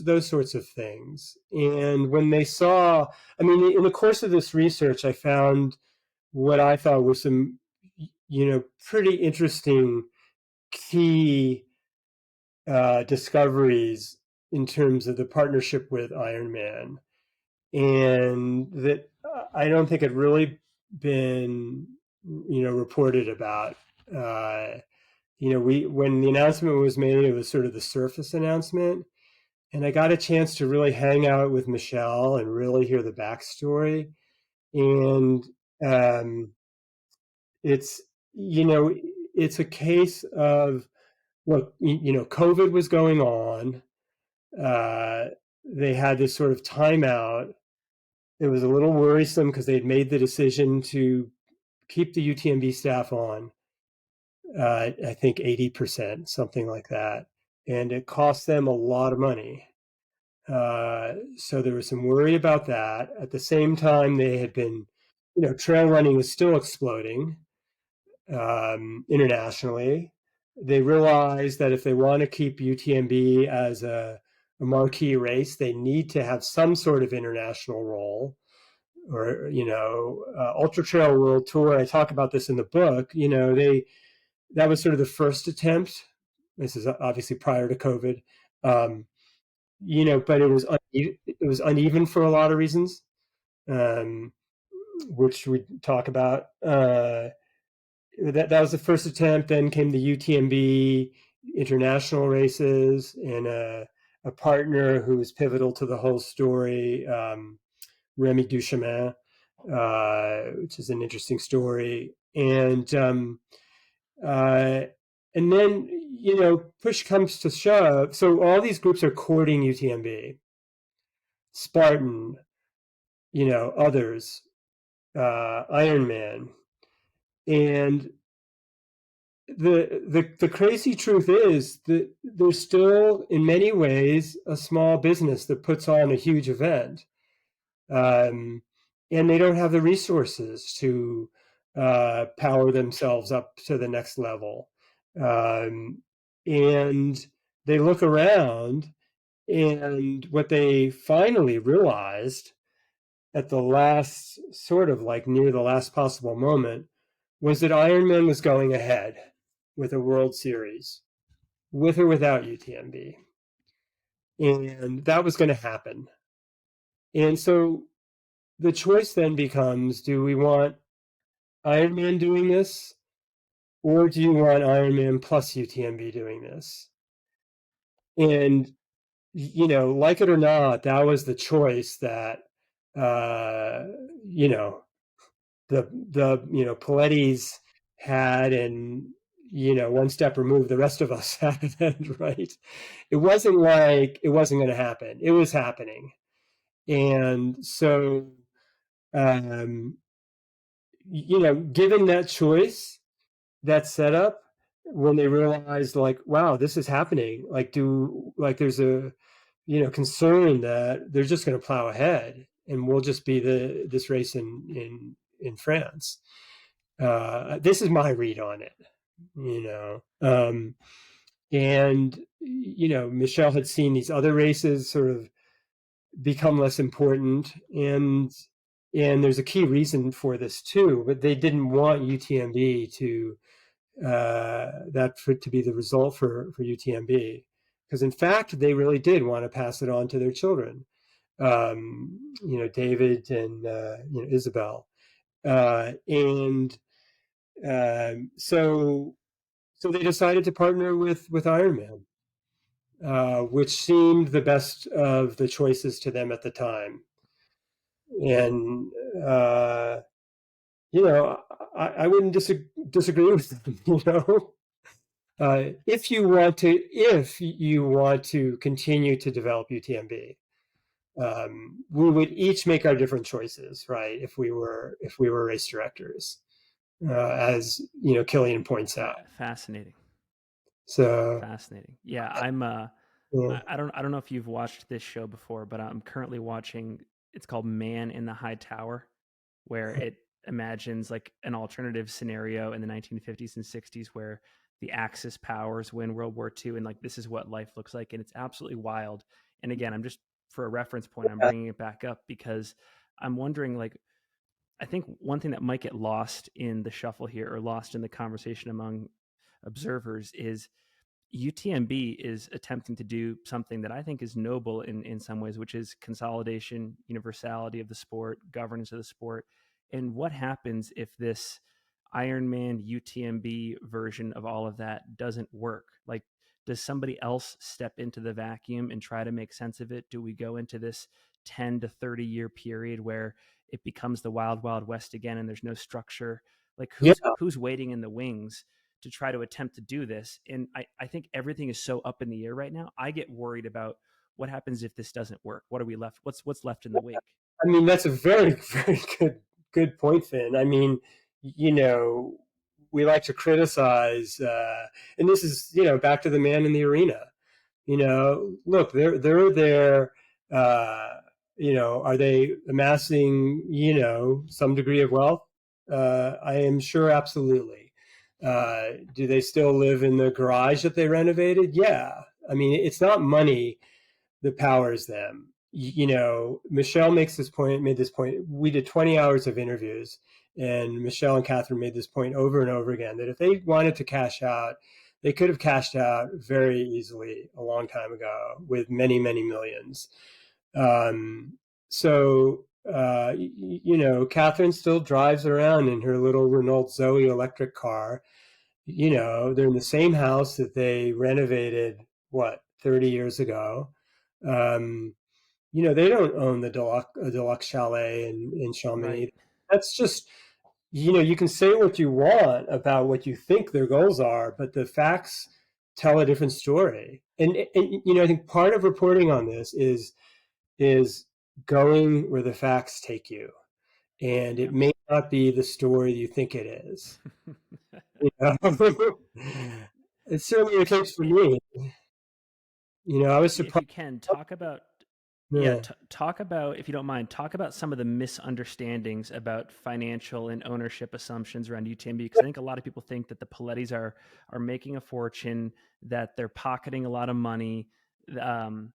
those sorts of things. And when they saw, I mean, in the course of this research, I found what I thought were some, pretty interesting key discoveries in terms of the partnership with Ironman, and that I don't think had really been, reported about. When the announcement was made, it was sort of the surface announcement, and I got a chance to really hang out with Michelle and really hear the backstory. And um, it's it's a case of, look, COVID was going on. Uh, they had this sort of timeout. It was a little worrisome because they'd made the decision to keep the UTMB staff on. I think 80%, something like that, and it cost them a lot of money. So there was some worry about that. At the same time, they had been, trail running was still exploding internationally. They realized that if they want to keep UTMB as a marquee race, they need to have some sort of international role. or Ultra Trail World Tour. I talk about this in the book. That was sort of the first attempt. This is obviously prior to COVID, um, but it was uneven for a lot of reasons, um, which we talk about. That was the first attempt. Then came the UTMB international races, and a partner who was pivotal to the whole story, Remy Duchemin, which is an interesting story. And then, push comes to shove. So all these groups are courting UTMB, Spartan, others, Ironman. And the crazy truth is that there's still, in many ways, a small business that puts on a huge event. And they don't have the resources to power themselves up to the next level. And they look around, and what they finally realized at the last, sort of like near the last possible moment, was that Ironman was going ahead with a World Series, with or without UTMB. And that was going to happen. And so the choice then becomes, do we want Ironman doing this, or do you want Ironman plus UTMB doing this? And, like it or not, that was the choice that, uh, you know, Polettis had, and, one step removed, the rest of us had, right? It wasn't like it wasn't going to happen. It was happening. And so, um, given that choice, that setup, when they realized, like, wow, this is happening, there's a concern that they're just going to plow ahead, and we'll just be this race in France. This is my read on it, and Michelle had seen these other races sort of become less important, and there's a key reason for this too, but they didn't want UTMB to to be the result for UTMB, because in fact they really did want to pass it on to their children, David and Isabel, and so they decided to partner with Ironman, which seemed the best of the choices to them at the time. And I wouldn't disagree with them. If you want to continue to develop UTMB, we would each make our different choices, right? If we were race directors, as Killian points out. Fascinating. So Fascinating. Yeah, I'm. yeah. I don't know if you've watched this show before, but I'm currently watching. It's called Man in the High Tower, where it imagines like an alternative scenario in the 1950s and 60s where the Axis powers win World War II, and like this is what life looks like, and it's absolutely wild. And again, I'm just, for a reference point, I'm bringing it back up because I'm wondering, like, I think one thing that might get lost in the shuffle here, or lost in the conversation among observers, is UTMB is attempting to do something that I think is noble in some ways, which is consolidation, universality of the sport, governance of the sport. And what happens if this Ironman UTMB version of all of that doesn't work? Like, does somebody else step into the vacuum and try to make sense of it? Do we go into this 10 to 30 year period where it becomes the wild, wild west again and there's no structure? Like, Yeah. who's waiting in the wings to try to attempt to do this? And I think everything is so up in the air right now. I get worried about what happens if this doesn't work. What are we left? What's left in the wake? I mean, that's a very, very good point, Finn. I mean, we like to criticize, and this is, back to the man in the arena. Look, they're there. Are they amassing, some degree of wealth? I am sure, absolutely. Do they still live in the garage that they renovated? Yeah. I mean, it's not money that powers them. Michelle made this point. We did 20 hours of interviews, and Michelle and Catherine made this point over and over again that if they wanted to cash out, they could have cashed out very easily a long time ago with many, many millions. Um, Catherine still drives around in her little Renault Zoe electric car. They're in the same house that they renovated, 30 years ago. Um, they don't own the deluxe chalet in Right. Chamonix. That's just, you can say what you want about what you think their goals are, but the facts tell a different story. And I think part of reporting on this is going where the facts take you, and it Yeah. may not be the story you think it is. You know? It's certainly the case for I- me. I was if surprised. you can talk about yeah, Yeah, talk about, if you don't mind, talk about some of the misunderstandings about financial and ownership assumptions around UTMB, because I think a lot of people think that the Polettis are making a fortune, that they're pocketing a lot of money, um,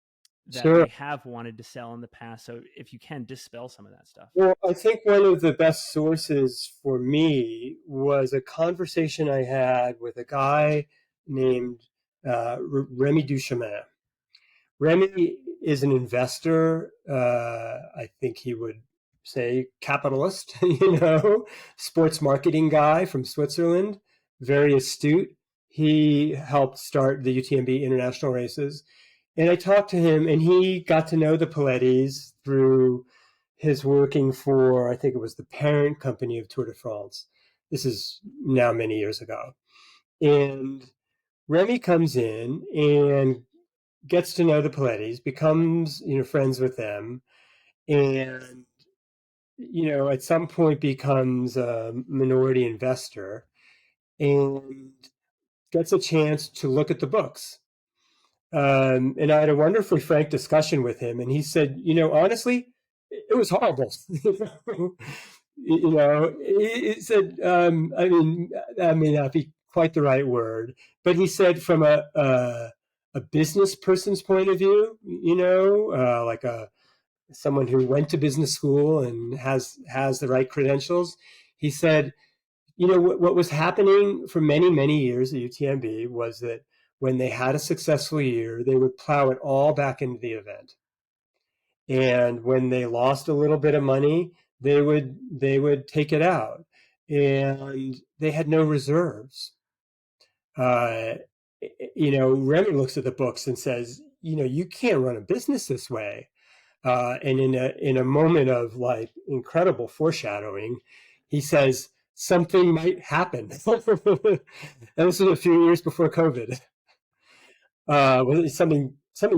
that sure. they have wanted to sell in the past. So if you can dispel some of that stuff. Well, I think one of the best sources for me was a conversation I had with a guy named Remy Duchemin. Remy is an investor. I think he would say capitalist, sports marketing guy from Switzerland, very astute. He helped start the UTMB international races. And I talked to him, and he got to know the Polettis through his working for, I think it was the parent company of Tour de France. This is now many years ago. And Remy comes in and gets to know the Polettis, becomes friends with them, and at some point becomes a minority investor and gets a chance to look at the books. And I had a wonderfully frank discussion with him, and he said, honestly, it was horrible. He said, I mean, that may not be quite the right word, but he said from a business person's point of view, like someone who went to business school and has the right credentials. He said, what was happening for many, many years at UTMB was that when they had a successful year, they would plow it all back into the event. And when they lost a little bit of money, they would take it out. And they had no reserves. Uh, Remy looks at the books and says, you can't run a business this way. And in a moment of like incredible foreshadowing, he says something might happen. And this was a few years before COVID. Well, something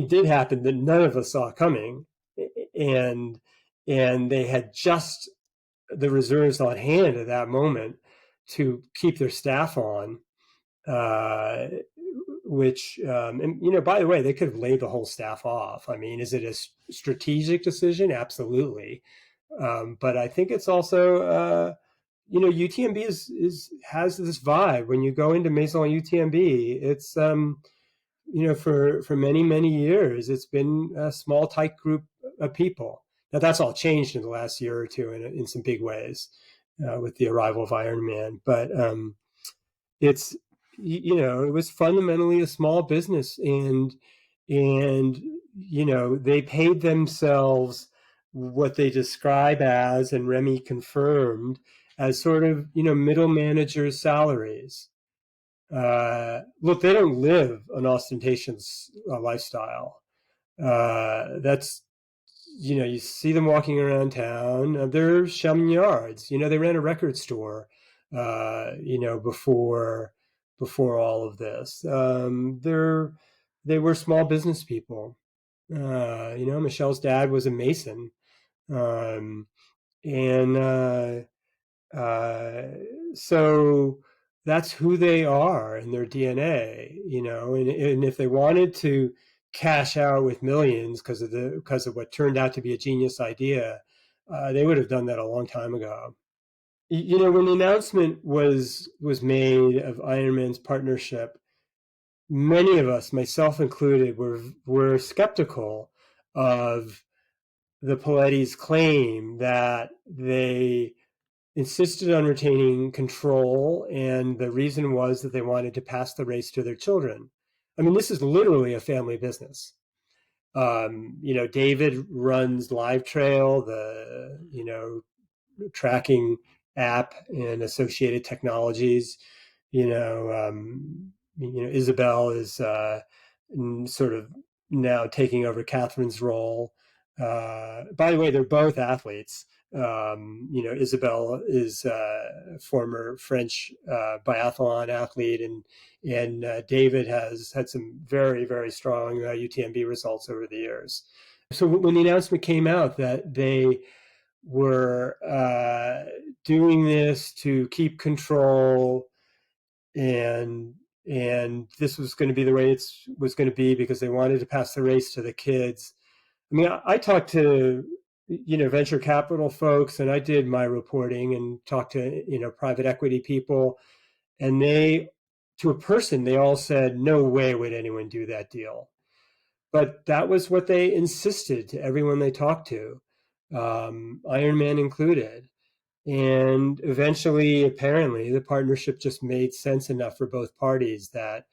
did happen that none of us saw coming, and they had just the reserves on hand at that moment to keep their staff on. Uh, which and by the way, they could have laid the whole staff off. I mean, is it a strategic decision? Absolutely. But I think it's also UTMB is has this vibe. When you go into Maison UTMB, it's for many, many years it's been a small tight group of people. Now that's all changed in the last year or two in some big ways with the arrival of Ironman, but it's it was fundamentally a small business, and they paid themselves what they describe as, and Remy confirmed, as sort of middle managers salaries. Look, they don't live an ostentatious lifestyle. That's you see them walking around town. They're Champignards. They ran a record store. Before all of this, they were small business people. Michelle's dad was a mason, um, and uh, so that's who they are in their DNA, and if they wanted to cash out with millions because of what turned out to be a genius idea, they would have done that a long time ago. When the announcement was made of Ironman's partnership, many of us, myself included, were skeptical of the Polettis claim that they insisted on retaining control, and the reason was that they wanted to pass the race to their children. I mean, this is literally a family business. David runs Live Trail, tracking app and associated technologies. Isabel is sort of now taking over Catherine's role. By the way, they're both athletes. Isabel is a former French biathlon athlete, and David has had some very, very strong UTMB results over the years. So when the announcement came out that they were doing this to keep control, and this was going to be the way it was going to be because they wanted to pass the race to the kids. I mean, I talked to venture capital folks, and I did my reporting and talked to private equity people, and they, to a person, they all said no way would anyone do that deal. But that was what they insisted to everyone they talked to, Ironman included. And eventually, apparently, the partnership just made sense enough for both parties that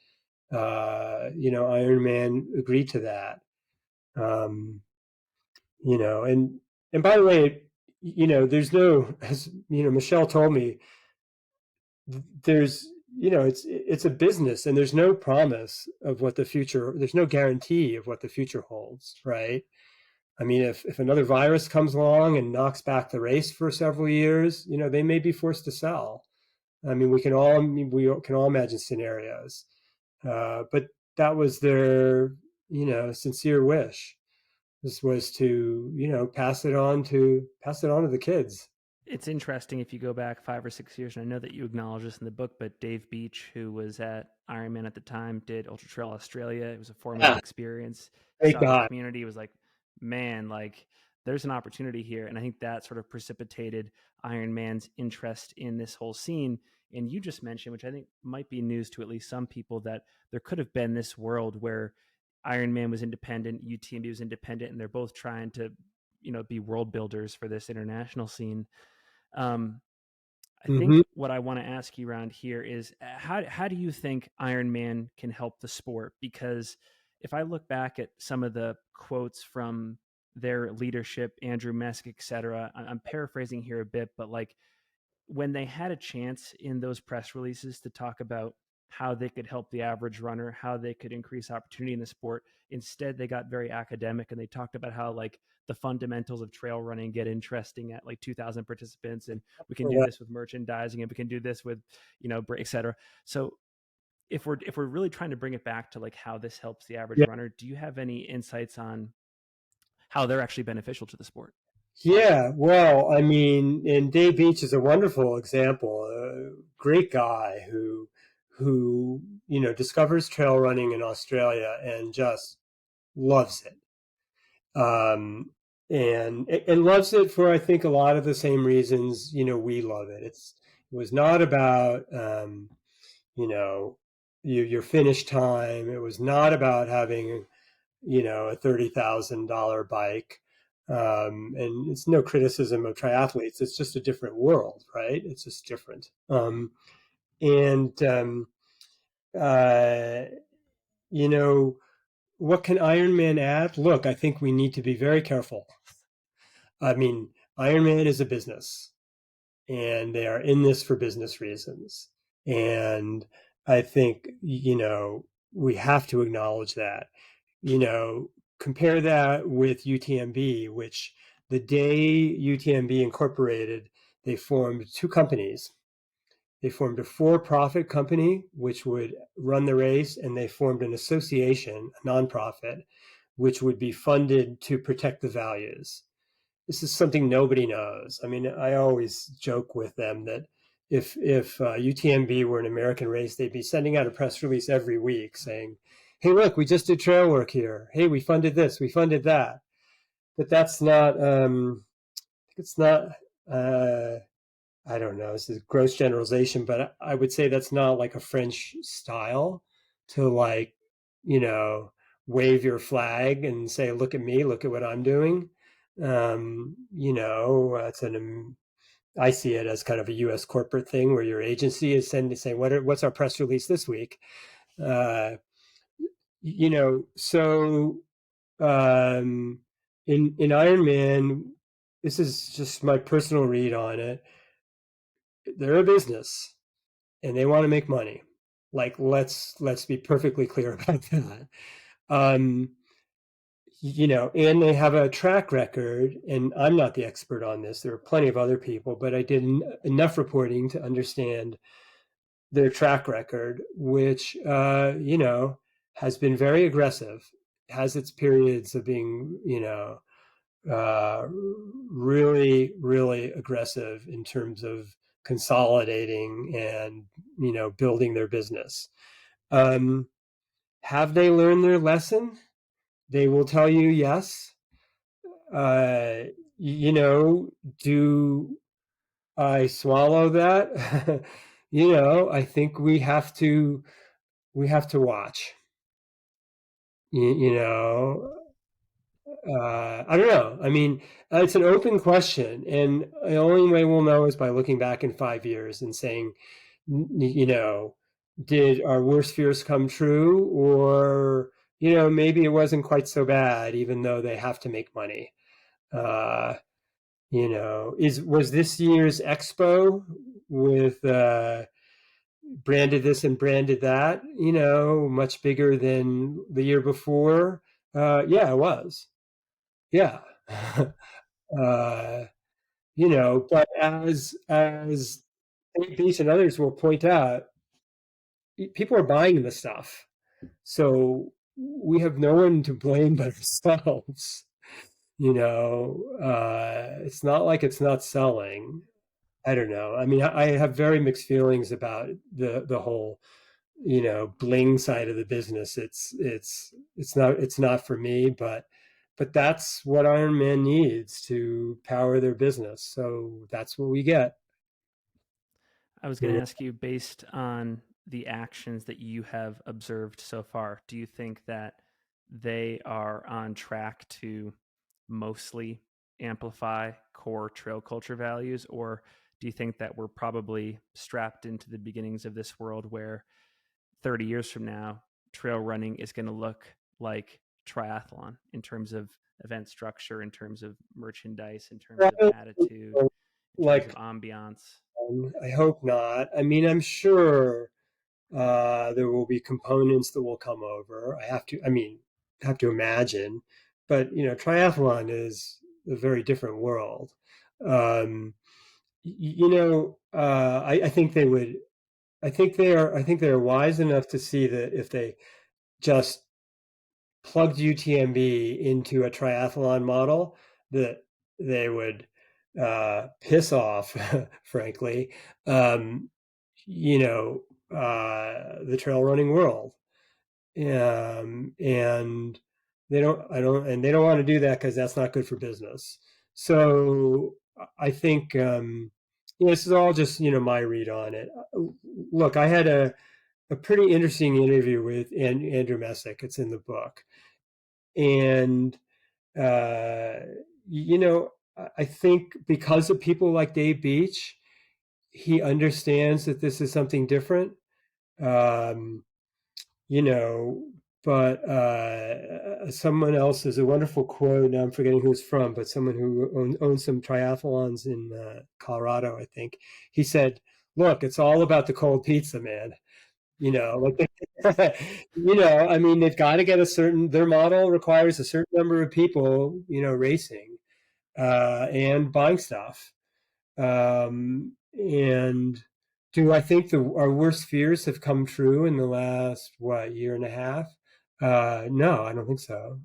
Ironman agreed to that. And by the way, there's no, as Michelle told me, there's it's a business, and there's no promise of what the future. There's no guarantee of what the future holds, right? I mean, if another virus comes along and knocks back the race for several years, they may be forced to sell. I mean, we can all imagine scenarios, but that was their sincere wish. This was to pass it on to the kids. It's interesting if you go back 5 or 6 years, and I know that you acknowledge this in the book, but Dave Beach, who was at Ironman at the time, did Ultra Trail Australia. It was a formative Yeah, experience. great Saw the guy. community, was like, man, like there's an opportunity here. And I think that sort of precipitated Ironman's interest in this whole scene. And you just mentioned, which I think might be news to at least some people, that there could have been this world where Ironman was independent, UTMB was independent, and they're both trying to, be world builders for this international scene. Um, I Mm-hmm. think what I want to ask you around here is how do you think Iron Man can help the sport? Because if I look back at some of the quotes from their leadership, Andrew Mesk, et cetera, I'm paraphrasing here a bit, but like when they had a chance in those press releases to talk about how they could help the average runner, how they could increase opportunity in the sport, instead they got very academic and they talked about how like the fundamentals of trail running get interesting at like 2,000 participants, and we can do this with merchandising, and we can do this with et cetera. So if we're really trying to bring it back to like how this helps the average Yeah. runner, do you have any insights on how they're actually beneficial to the sport? Yeah, well, I mean, and Dave Beach is a wonderful example. A great guy who discovers trail running in Australia and just loves it. And loves it for, I think, a lot of the same reasons we love it. It was not about you know your finish time. It was not about having a $30,000 bike. And it's no criticism of triathletes. It's just a different world, right? It's just different. And uh, you know what can Ironman add? Look, I think we need to be very careful. I mean, Ironman is a business, and they are in this for business reasons. And I think, we have to acknowledge that. Compare that with UTMB, which the day UTMB incorporated, they formed two companies. They formed a for-profit company, which would run the race, and they formed an association, a nonprofit, which would be funded to protect the values. This is something nobody knows. I mean, I always joke with them that if UTMB were an American race, they'd be sending out a press release every week saying, "Hey, look, we just did trail work here. Hey, we funded this, we funded that." But that's not. It's not. Uh, I don't know. This is a gross generalization, but I would say that's not like a French style to like, you know, wave your flag and say, "Look at me, look at what I'm doing." It's I see it as kind of a U.S. corporate thing where your agency is sending to say, what's our press release this week? Uh, so um, in Ironman, this is just my personal read on it. They're a business and they want to make money. Like let's be perfectly clear about that. Um, and they have a track record, and I'm not the expert on this. There are plenty of other people, but I did enough reporting to understand their track record, which has been very aggressive, has its periods of being uh, really really aggressive in terms of consolidating and building their business. Um, have they learned their lesson? They will tell you yes. Uh, do I swallow that? I think we have to watch. You know, I don't know. I mean, it's an open question, and the only way we'll know is by looking back in 5 years and saying, did our worst fears come true, or maybe it wasn't quite so bad, even though they have to make money. Uh, was this year's expo with branded this and branded that, much bigger than the year before? Yeah, it was. Yeah. uh, but as Beach and others will point out, people are buying the stuff. So we have no one to blame but ourselves. It's not like it's not selling. I don't know. I mean, I have very mixed feelings about the whole, bling side of the business. It's not for me, but that's what Ironman needs to power their business. So that's what we get. I was going to You ask you, based on the actions that you have observed so far, do you think that they are on track to mostly amplify core trail culture values, or do you think that we're probably strapped into the beginnings of this world where 30 years from now, trail running is going to look like triathlon in terms of event structure, in terms of merchandise, in terms of attitude, know, in terms of like ambiance? I hope not. I mean, I'm sure there will be components that will come over. Have to imagine, but triathlon is a very different world. Um, I think they would. I think they are. I think they are wise enough to see that if they just plugged UTMB into a triathlon model, that they would piss off, frankly, um, the trail running world. And they don't want to do that because that's not good for business. So I think this is all just my read on it. Look, I had a pretty interesting interview with Andrew Messick. It's in the book, and uh, you know I think because of people like Dave Beach, he understands that this is something different. Um, you know, but someone else, is a wonderful quote. Now I'm forgetting who it's from, but someone who owns some triathlons in Colorado, I think. He said, "Look, it's all about the cold pizza, man." Like I mean, they've got to get their model requires a certain number of people, racing and buying stuff. And do I think our worst fears have come true in the last year and a half? No, I don't think so.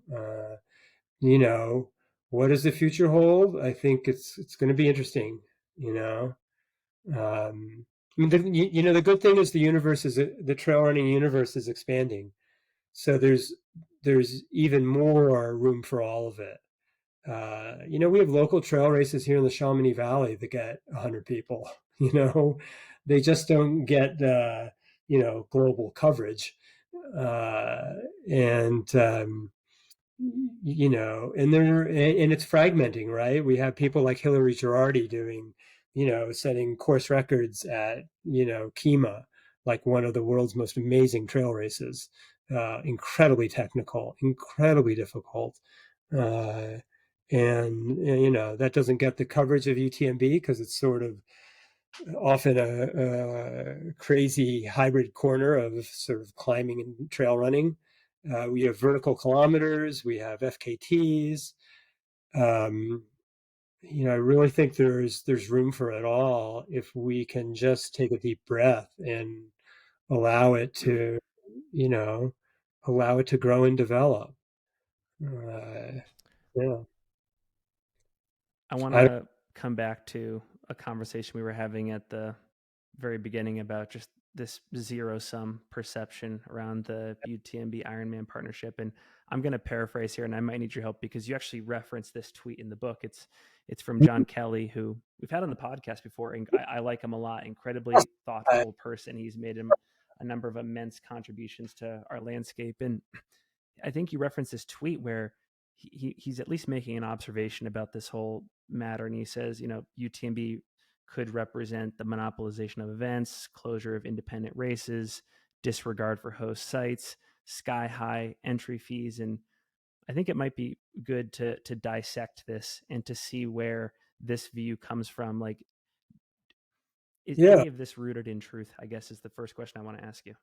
You know, what does the future hold? I think it's going to be interesting. You know, the good thing is the trail running universe is expanding, so there's even more room for all of it. We have local trail races here in the Chamonix Valley that get 100 people. You know, they just don't get global coverage, and and it's fragmenting, right? We have people like Hillary Girardi doing, setting course records at, Kima, like one of the world's most amazing trail races, incredibly technical, incredibly difficult. Uh, and that doesn't get the coverage of UTMB because it's sort of often a crazy hybrid corner of sort of climbing and trail running. We have vertical kilometers, we have FKTs. Um, I really think there's room for it all if we can just take a deep breath and allow it to, you know, allow it to grow and develop. Uh, yeah, I want I to come back to a conversation we were having at the very beginning about just this zero sum perception around the UTMB Ironman partnership. And I'm going to paraphrase here, and I might need your help because you actually referenced this tweet in the book. It's from John Kelly, who we've had on the podcast before, and I like him a lot. Incredibly I, thoughtful person. He's made him a number of immense contributions to our landscape, and I think you referenced this tweet where he's at least making an observation about this whole matter, and he says, UTMB could represent the monopolization of events, closure of independent races, disregard for host sites, sky high entry fees, and I think it might be good to dissect this and to see where this view comes from. Like, is yeah. any of this rooted in truth? I guess is the first question I want to ask you.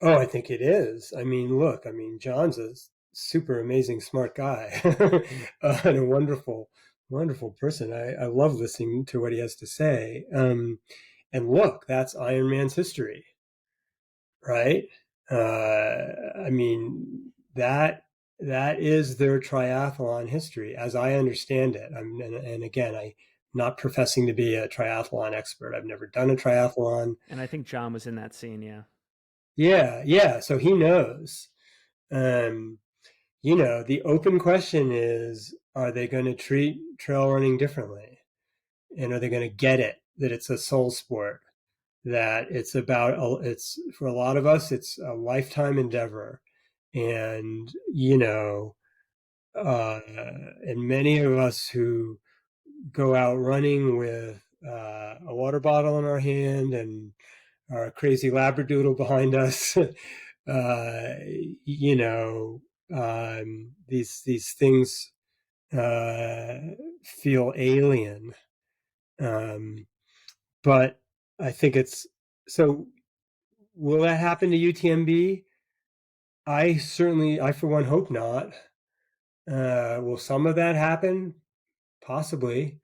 Oh, I think it is. I mean, look, John's a super amazing, smart guy, and a wonderful, wonderful person. I love listening to what he has to say. And look, that's Ironman's history, right? I mean, that is their triathlon history, as I understand it. And again, I not professing to be a triathlon expert. I've never done a triathlon. And I think John was in that scene. Yeah. Yeah, yeah. So he knows. Um, the open question is, are they going to treat trail running differently? And are they going to get it that it's a soul sport, that it's for a lot of us, it's a lifetime endeavor. And, and many of us who go out running with a water bottle in our hand and our crazy labradoodle behind us, uh, you know, these things uh, feel alien. Um, but I think it's so. Will that happen to UTMB? I for one, hope not. Will some of that happen? Possibly.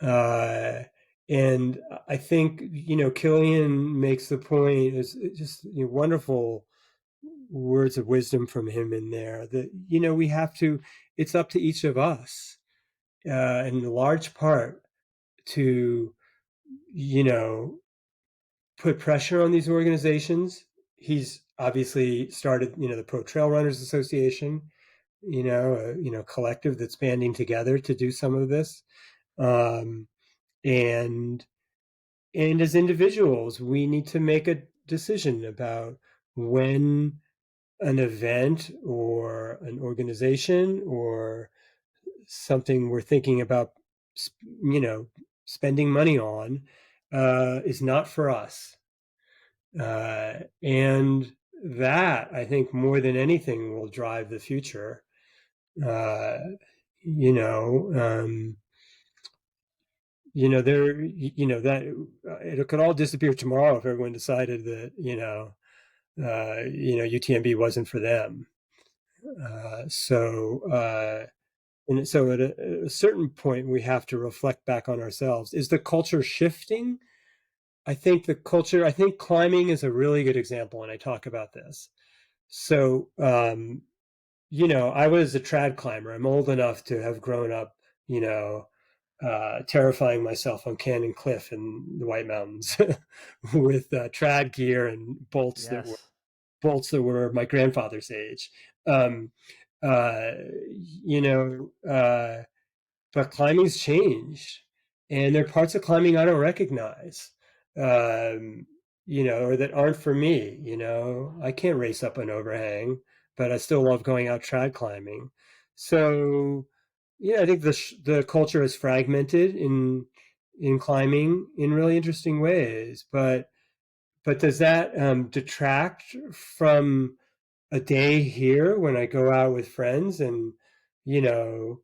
Uh, and I think, Killian makes the point, is just wonderful words of wisdom from him in there that, we have to, it's up to each of us, in large part to, you know, put pressure on these organizations. He's obviously started, the Pro Trail Runners Association, collective that's banding together to do some of this. Um, and and as individuals, we need to make a decision about when an event or an organization or something we're thinking about, you know, spending money on, is not for us. And that, I think, more than anything, will drive the future. Uh, you know, um, that it could all disappear tomorrow if everyone decided that, UTMB wasn't for them. And so at a certain point, we have to reflect back on ourselves. Is the culture shifting? I think climbing is a really good example, and I talk about this. So, I was a trad climber. I'm old enough to have grown up, terrifying myself on Cannon Cliff in the White Mountains with trad gear and Yes. bolts that were my grandfather's age. Um, uh, you know, but climbing's changed, and there are parts of climbing I don't recognize, um, or that aren't for me. I can't race up an overhang, but I still love going out trad climbing. So yeah, I think the culture is fragmented in climbing in really interesting ways. But does that detract from a day here when I go out with friends and you know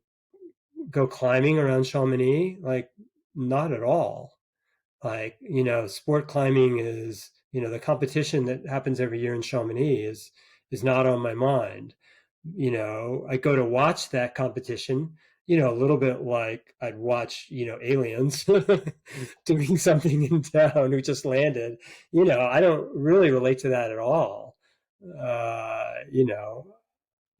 go climbing around Chamonix? Like, not at all. Like, sport climbing is, the competition that happens every year in Chamonix is not on my mind. I go to watch that competition, a little bit like I'd watch, aliens doing something in town who just landed. I don't really relate to that at all. You know,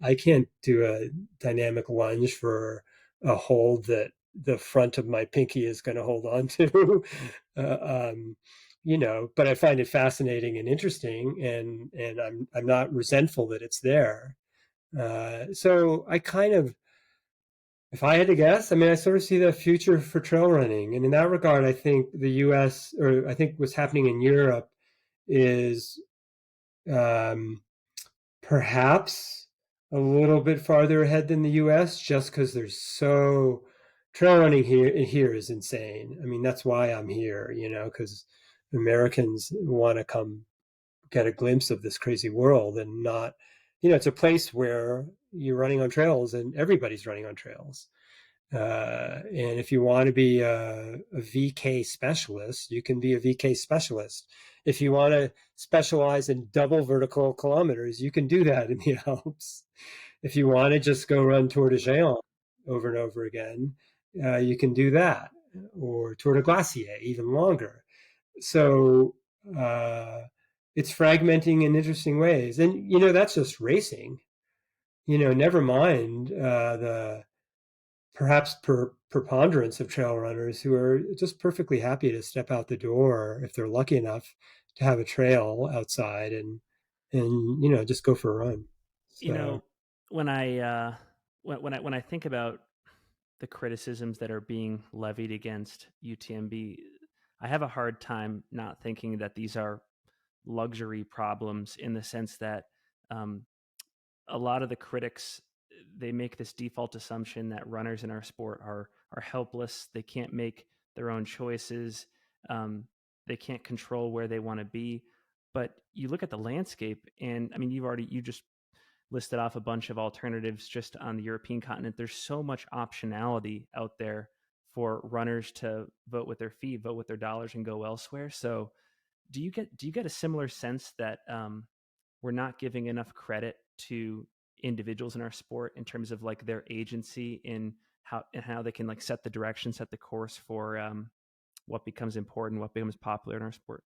I can't do a dynamic lunge for a hold that the front of my pinky is going to hold on to. uh, um, but I find it fascinating and interesting, and I'm not resentful that it's there. So I kind of, if I had to guess, I mean, I sort of see the future for trail running, and in that regard, I think the U.S. or I think what's happening in Europe is um, perhaps a little bit farther ahead than the US just because there's so trail running here is insane. I mean, that's why I'm here, because Americans want to come get a glimpse of this crazy world and not, it's a place where you're running on trails and everybody's running on trails. And if you want to be a VK specialist, you can be a VK specialist. If you want to specialize in double vertical kilometers, you can do that in the Alps. If you want to just go run Tour de Géant over and over again, you can do that, or Tour de Glacier, even longer. So uh, it's fragmenting in interesting ways. And, that's just racing. Never mind the perhaps preponderance of trail runners who are just perfectly happy to step out the door if they're lucky enough to have a trail outside and just go for a run. You So know, when I think about the criticisms that are being levied against UTMB, I have a hard time not thinking that these are luxury problems in the sense that um, a lot of the critics, they make this default assumption that runners in our sport are helpless. They can't make their own choices. Um, they can't control where they want to be. But you look at the landscape, and I mean, you just listed off a bunch of alternatives just on the European continent. There's so much optionality out there for runners to vote with their feet, vote with their dollars, and go elsewhere. So, do you get a similar sense that we're not giving enough credit to individuals in our sport in terms of like their agency in how they can like set the direction, set the course for what becomes important, what becomes popular in our sport?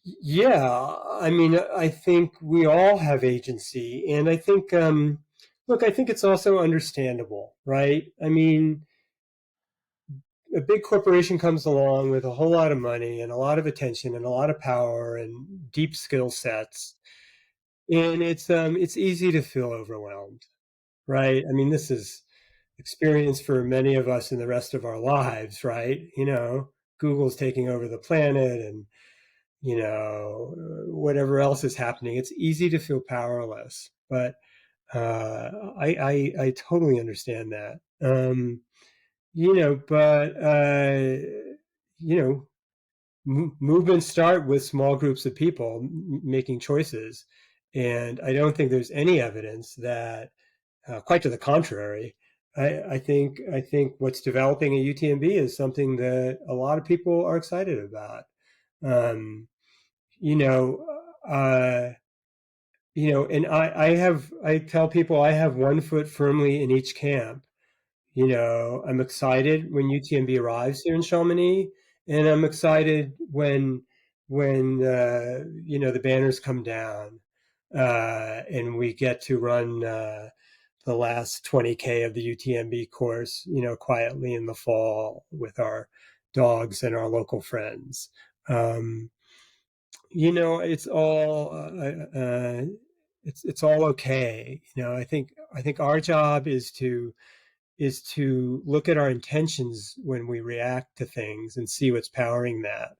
yeah, I mean, I think we all have agency, and I think look, I think it's also understandable, right? I mean, a big corporation comes along with a whole lot of money and a lot of attention and a lot of power and deep skill sets, and it's easy to feel overwhelmed, right? I mean, this is experience for many of us in the rest of our lives, right? Google's taking over the planet, and whatever else is happening. It's easy to feel powerless, but I totally understand that. But you know, movements start with small groups of people making choices, and I don't think there's any evidence that, quite to the contrary. I think what's developing at UTMB is something that a lot of people are excited about. Um, you know, uh, and I tell people I have one foot firmly in each camp. I'm excited when UTMB arrives here in Chamonix, and I'm excited when the banners come down, and we get to run the last 20K of the UTMB course, quietly in the fall with our dogs and our local friends. Um, it's all it's all okay. I think our job is to look at our intentions when we react to things and see what's powering that.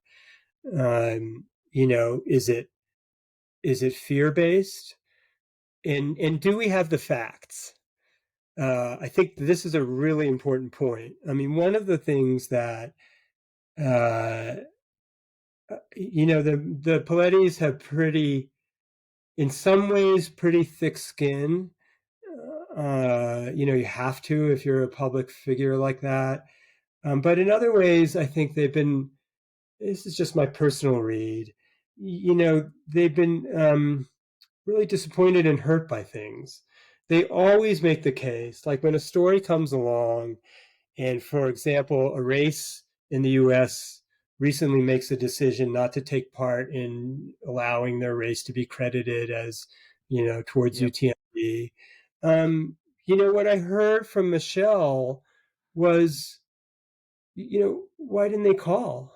Is it fear based, and do we have the facts? I think this is a really important point. I mean, one of the things that uh, the Polettis have pretty, in some ways, pretty thick skin. You have to if you're a public figure like that. But in other ways, I think they've been. This is just my personal read. They've been really disappointed and hurt by things. They always make the case, like when a story comes along, and for example, a race in the US recently makes a decision not to take part in allowing their race to be credited as, towards Yep. UTMB. What I heard from Michelle was, why didn't they call?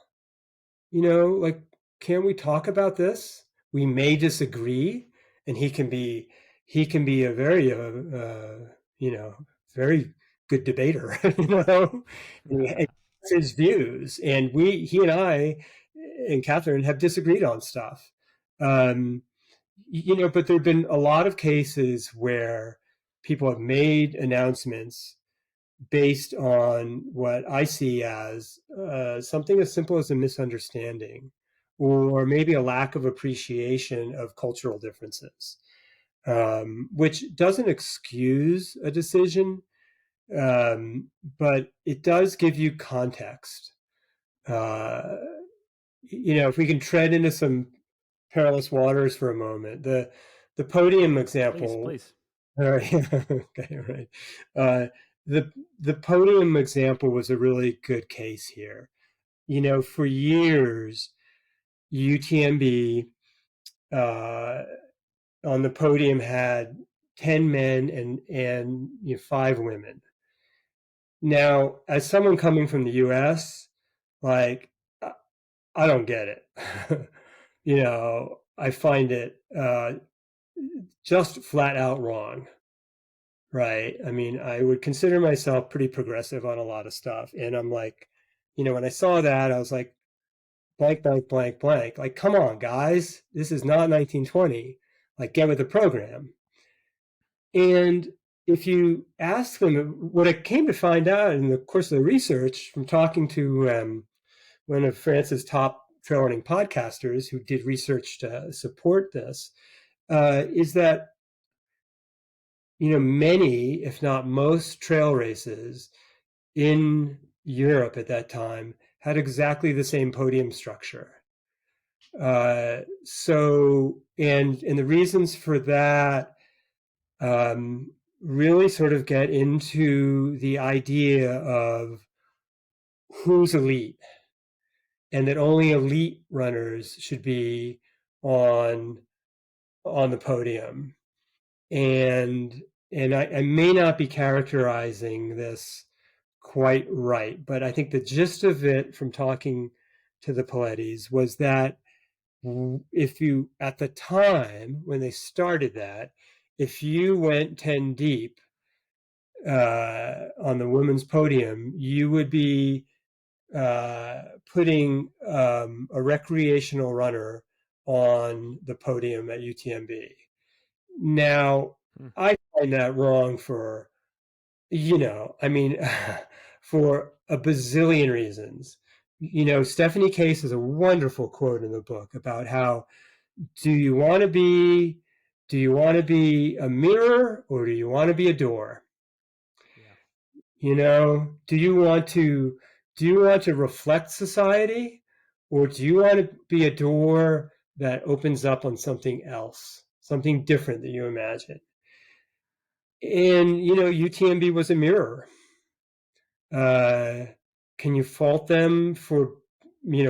Like, can we talk about this? We may disagree, and he can be a very very good debater, and his views, and he and I and Catherine have disagreed on stuff. um but there have been a lot of cases where people have made announcements based on what I see as something as simple as a misunderstanding, or maybe a lack of appreciation of cultural differences, which doesn't excuse a decision, um, but it does give you context. Uh, if we can tread into some perilous waters for a moment, the podium Please, example. please. All right. Okay, right. The the podium example was a really good case here. For years, UTMB uh, on the podium had 10 men and 5 women. Now, as someone coming from the US, like, I don't get it. I find it just flat out wrong. Right. I mean, I would consider myself pretty progressive on a lot of stuff. And I'm like, when I saw that, I was like, blank, blank, blank, blank. Like, come on, guys. This is not 1920. Like, get with the program. And if you ask them, what I came to find out in the course of the research from talking to one of France's top trail running podcasters who did research to support this, is that many, if not most, trail races in Europe at that time had exactly the same podium structure. And the reasons for that really sort of get into the idea of who's elite, and that only elite runners should be on the podium. And I may not be characterizing this quite right, but I think the gist of it from talking to the Polettis was that if you, at the time when they started that, if you went 10 deep on the women's podium, you would be putting a recreational runner on the podium at UTMB. Now, Hmm. I find that wrong I mean, for a bazillion reasons. Stephanie Case has a wonderful quote in the book about how do you want to be do you want to be a mirror, or do you want to be a door? Yeah. Do you want to reflect society, or do you want to be a door that opens up on something else, something different that you imagine? And UTMB was a mirror. Uh, can you fault them for,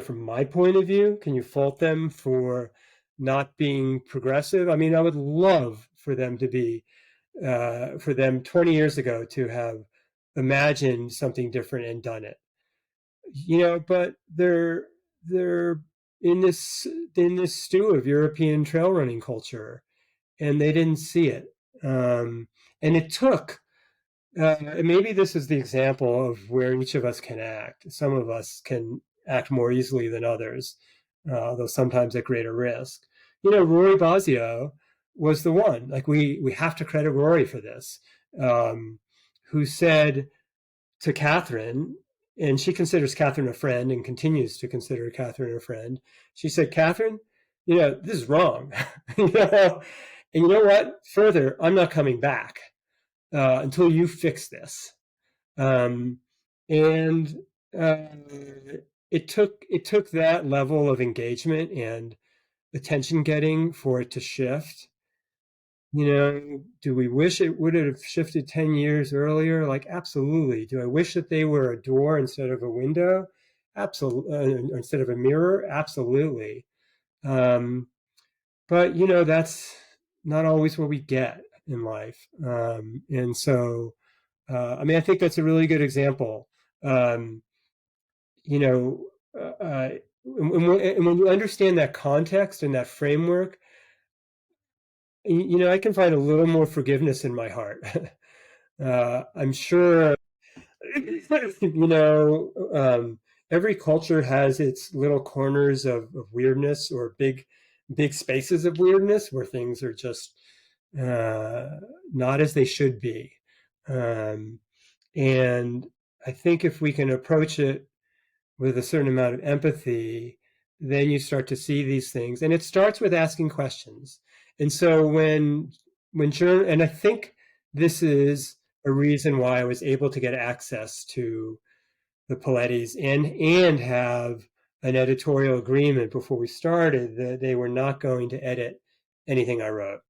from my point of view, can you fault them for not being progressive? I mean, I would love for them to be, for them 20 years ago to have imagined something different and done it. But they're in this stew of European trail running culture, and they didn't see it. And it took and maybe this is the example of where each of us can act. Some of us can act more easily than others, though sometimes at greater risk. Rory Basio was the one. Like, we have to credit Rory for this. who said to Catherine, and she considers Catherine a friend and continues to consider Catherine a friend. She said, Catherine, this is wrong. And you know what? Further, I'm not coming back until you fix this. Um, and uh, it took that level of engagement and attention getting for it to shift. Do we wish it would have shifted 10 years earlier? Like, absolutely. Do I wish that they were a door instead of a window? Absolutely. Instead of a mirror? Absolutely. Um, but, that's not always what we get in life. And so, I think that's a really good example. Um, you know, and when you understand that context and that framework, I can find a little more forgiveness in my heart. I'm sure, every culture has its little corners of weirdness or big spaces of weirdness where things are just uh, not as they should be. Um, and I think if we can approach it with a certain amount of empathy, then you start to see these things. And it starts with asking questions. And so and I think this is a reason why I was able to get access to the Polettis and have an editorial agreement before we started that they were not going to edit anything I wrote.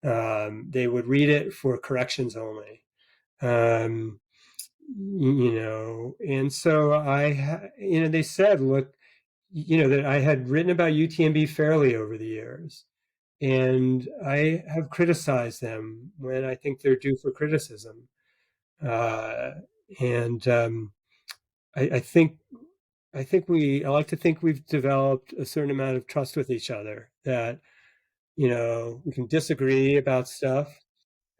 They would read it for corrections only. Um, and so they said, look, that I had written about UTMB fairly over the years, and I have criticized them when I think they're due for criticism. Uh, and I, I think I like to think we've developed a certain amount of trust with each other that we can disagree about stuff,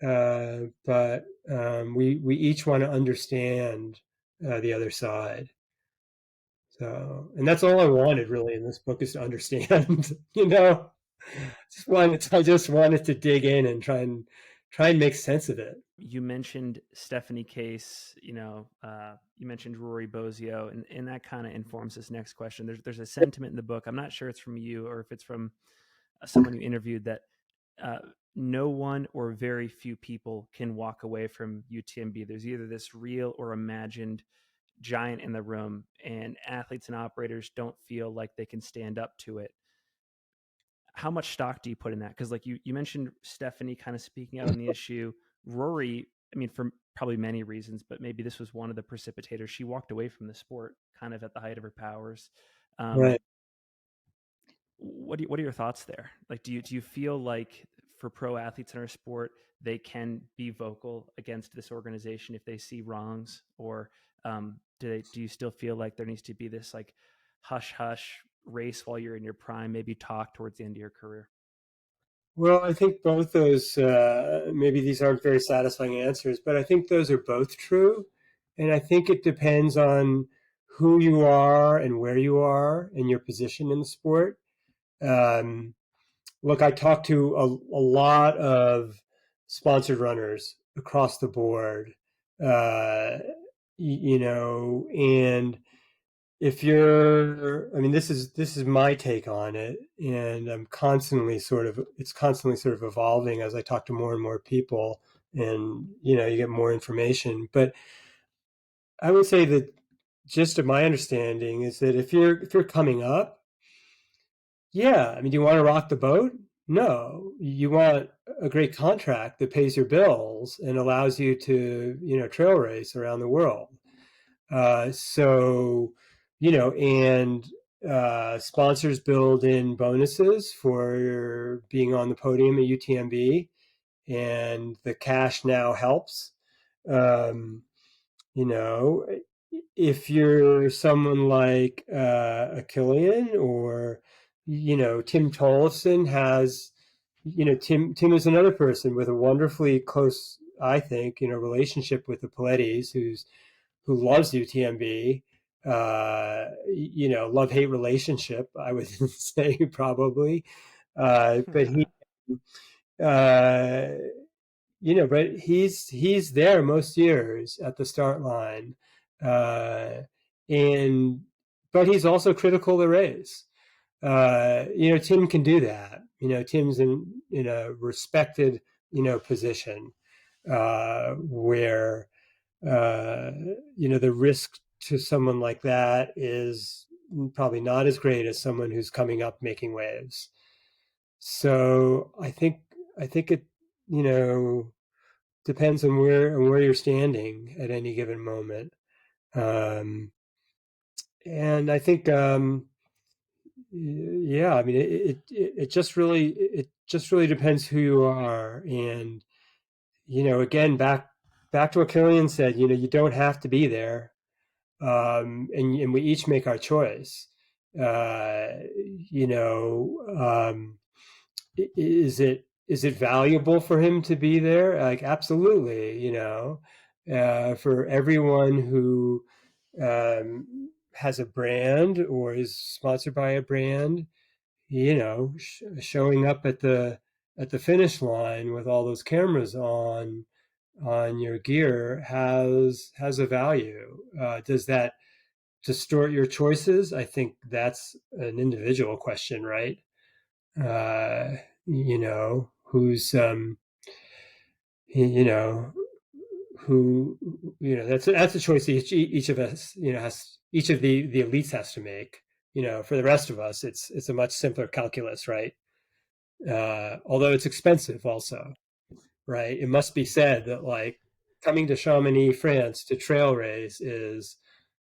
but we each want to understand the other side. So, and that's all I wanted really in this book is to understand. I just wanted to dig in and try and make sense of it. You mentioned Stephanie Case, you mentioned Rory Bozio, and that kind of informs this next question. There's a sentiment in the book. I'm not sure it's from you or if it's from someone you interviewed that uh, no one or very few people can walk away from UTMB. There's either this real or imagined giant in the room, and athletes and operators don't feel like they can stand up to it. How much stock do you put in that? Because like you mentioned Stephanie kind of speaking out on the issue. Rory, I mean, for probably many reasons, but maybe this was one of the precipitators. She walked away from the sport kind of at the height of her powers. Um, Right. what are your thoughts there? Like, do you feel like for pro athletes in our sport, they can be vocal against this organization if they see wrongs, or do you still feel like there needs to be this like hush hush race while you're in your prime, maybe talk towards the end of your career? Well, I think both those, maybe these aren't very satisfying answers, but I think those are both true. And I think it depends on who you are and where you are and your position in the sport. Um, Look, I talked to a lot of sponsored runners across the board, uh, and if this is my take on it, and it's constantly sort of evolving as I talk to more and more people, and you get more information. But I would say that just of my understanding is that if you're coming up, yeah, do you want to rock the boat? No, you want a great contract that pays your bills and allows you to, trail race around the world. So, and sponsors build in bonuses for being on the podium at UTMB, and the cash now helps. Um, you know, if you're someone like a Killian or Tim Tollefson has, Tim is another person with a wonderfully close, I think, relationship with the Polettis, who loves UTMB. Love hate relationship, I would say probably, but he. Uh, but he's there most years at the start line, uh, and but he's also critical of the race. Tim can do that. Tim's in a respected position where the risk to someone like that is probably not as great as someone who's coming up making waves. So I think it depends on where you're standing at any given moment. And I think yeah, I mean it just really depends who you are. And again, back to what Killian said, you don't have to be there. And we each make our choice. uh, you know is it valuable for him to be there? Like, absolutely. For everyone who has a brand or is sponsored by a brand, showing up at the finish line with all those cameras on your gear has a value. Does that distort your choices? I think that's an individual question, right? uh, who's you know who that's a choice each of us has each of the elites has to make. For the rest of us, it's a much simpler calculus, right? Although it's expensive also, right? It must be said that, like, coming to Chamonix, France to trail race is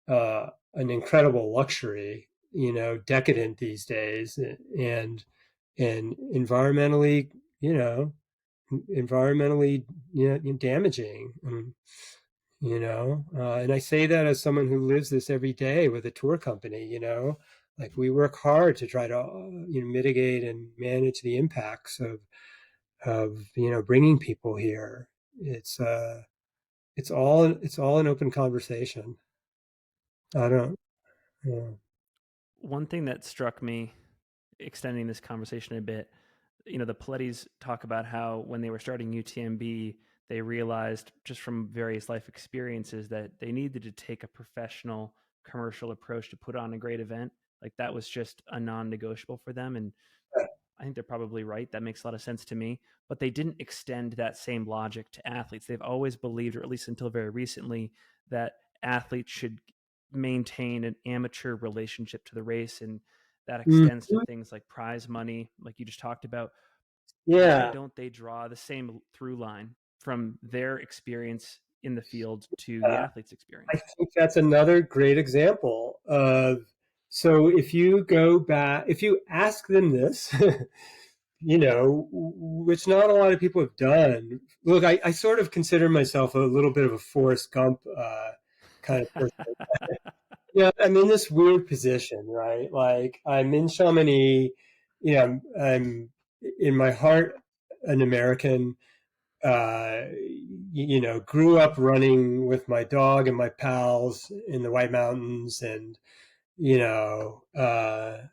an incredible luxury, decadent these days, and environmentally, you know, environmentally, damaging. And I say that as someone who lives this every day with a tour company. Like, we work hard to try to mitigate and manage the impacts of bringing people here. It's all an open conversation. I don't. Yeah. One thing that struck me, extending this conversation a bit, the Polettis talk about how when they were starting UTMB, they realized just from various life experiences that they needed to take a professional commercial approach to put on a great event. Like, that was just a non-negotiable for them. And I think they're probably right. That makes a lot of sense to me. But they didn't extend that same logic to athletes. They've always believed, or at least until very recently, that athletes should maintain an amateur relationship to the race. And that extends to Mhm. things like prize money, like you just talked about. Why Yeah. don't they draw the same through line from their experience in the field to the athlete's I experience? think that's another great example of, so if you go back, if you ask them this, which not a lot of people have done. Look, I sort of consider myself a little bit of a Forrest Gump kind of person. Yeah, I'm in this weird position, right? Like, I'm in Chamonix. I'm in my heart an American. Grew up running with my dog and my pals in the White Mountains, and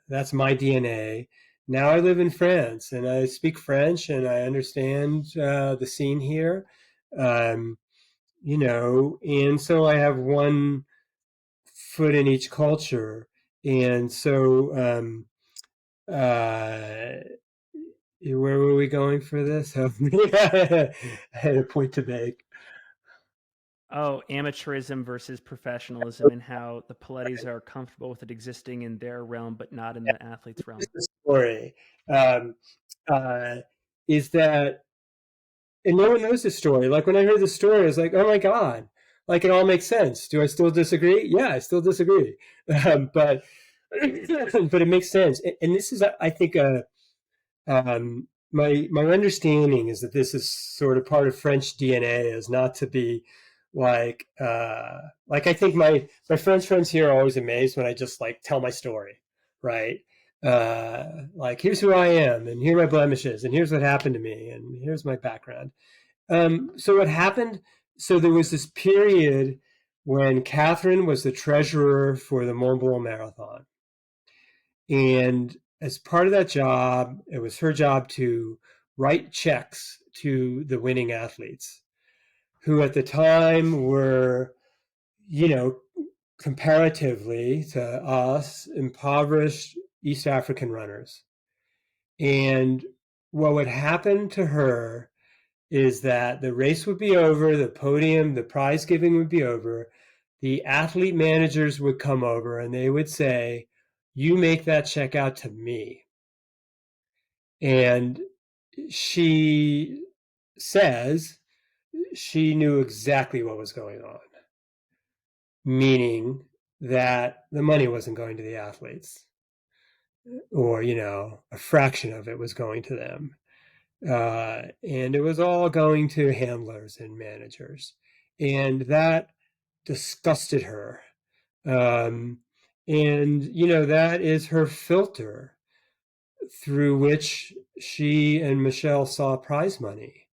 that's my DNA. Now I live in France, and I speak French, and I understand the scene here. Um, and so I have one foot in each culture, and so uh, where were we going for this? I had a point to make. Oh, amateurism versus professionalism, and how the Pilates are comfortable with it existing in their realm, but not in the athlete's realm. The story um, uh, is that, and no one knows the story. Like, when I heard the story, I was like, oh my God, like, it all makes sense. Do I still disagree? Yeah, I still disagree. But but it makes sense. And this is, I think, my understanding is that this is sort of part of French DNA, is not to be like I think my French friends here are always amazed when I just, like, tell my story, right? Like, here's who I am, and here are my blemishes, and here's what happened to me, and here's my background. So what happened? So there was this period when Catherine was the treasurer for the Mont Blanc Marathon, and as part of that job, it was her job to write checks to the winning athletes, who at the time were, you know, comparatively to us, impoverished East African runners. And what would happen to her is that the race would be over, the podium, the prize giving would be over. The athlete managers would come over and they would say, "You make that check out to me." And she says she knew exactly what was going on, meaning that the money wasn't going to the athletes, or, a fraction of it was going to them. And it was all going to handlers and managers. And that disgusted her. Um, and, that is her filter through which she and Michelle saw prize money.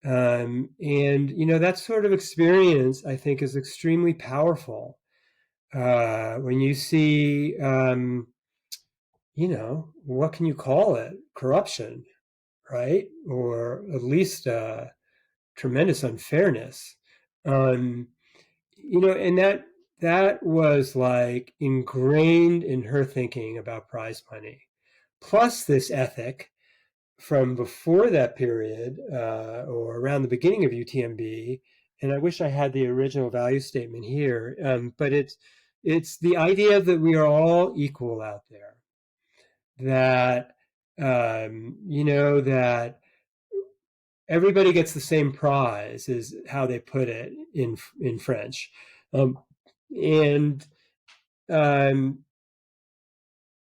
And, that sort of experience, I think, is extremely powerful. When you see, what can you call it? Corruption, right? Or at least tremendous unfairness. Um, and that was like ingrained in her thinking about prize money. Plus this ethic from before that period, or around the beginning of UTMB, and I wish I had the original value statement here, but it's the idea that we are all equal out there. That that everybody gets the same prize, is how they put it in French, and um,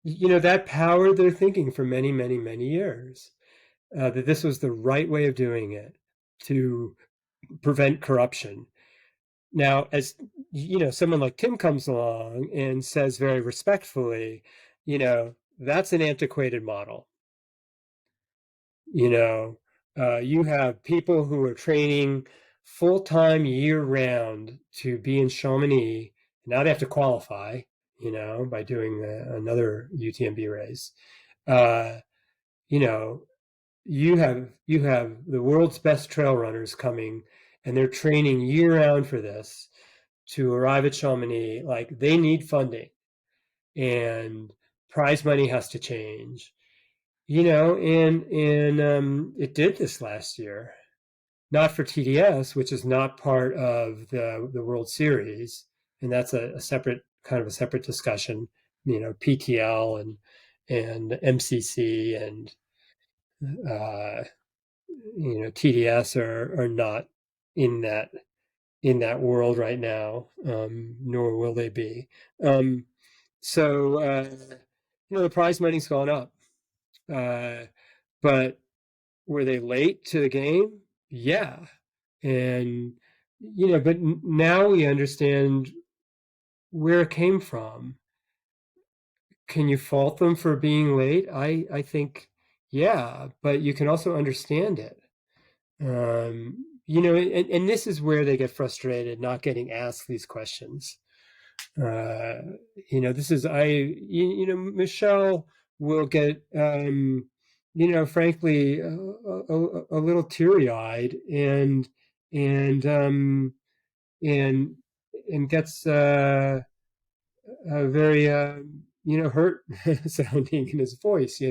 that powered their thinking for many, many, many years. That this was the right way of doing it to prevent corruption. Now, as someone like Tim comes along and says very respectfully, that's an antiquated model. You have people who are training full-time year-round to be in Chamonix. Now they have to qualify, by doing another UTMB race. Uh, you know, you have the world's best trail runners coming, and they're training year-round for this to arrive at Chamonix. Like, they need funding, and prize money has to change. And it did this last year, not for TDS, which is not part of the World Series, and that's a separate discussion. PTL and MCC and uh, TDS are not in that world right now, nor will they be. So the prize money's gone up, but were they late to the game? Yeah. And, but now we understand where it came from. Can you fault them for being late? I think, yeah, but you can also understand it. And this is where they get frustrated, not getting asked these questions. This is, Michelle will get, frankly, a little teary-eyed and and and gets very hurt sounding in his voice.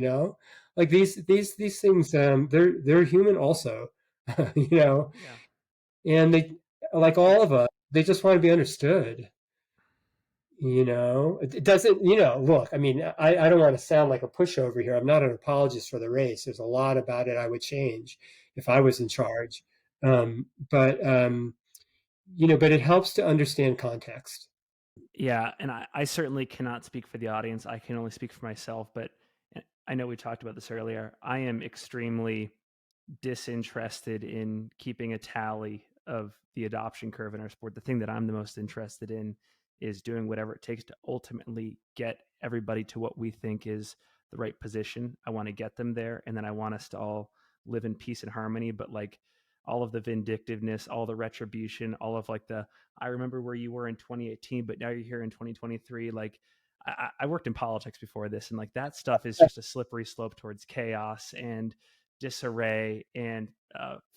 Like these things, they're human also. you know, Yeah. and they, like all of us, they just want to be understood. It doesn't, look, I mean, I don't want to sound like a pushover here. I'm not an apologist for the race. There's a lot about it I would change if I was in charge. But it helps to understand context. Yeah, and I certainly cannot speak for the audience. I can only speak for myself, but I know we talked about this earlier. I am extremely disinterested in keeping a tally of the adoption curve in our sport. The thing that I'm the most interested in is doing whatever it takes to ultimately get everybody to what we think is the right position. I want to get them there, and then I want us to all live in peace and harmony. But like all of the vindictiveness, all the retribution, all of like the I remember where you were in 2018, but now you're here in 2023. Like I worked in politics before this, and like that stuff is just a slippery slope towards chaos and disarray and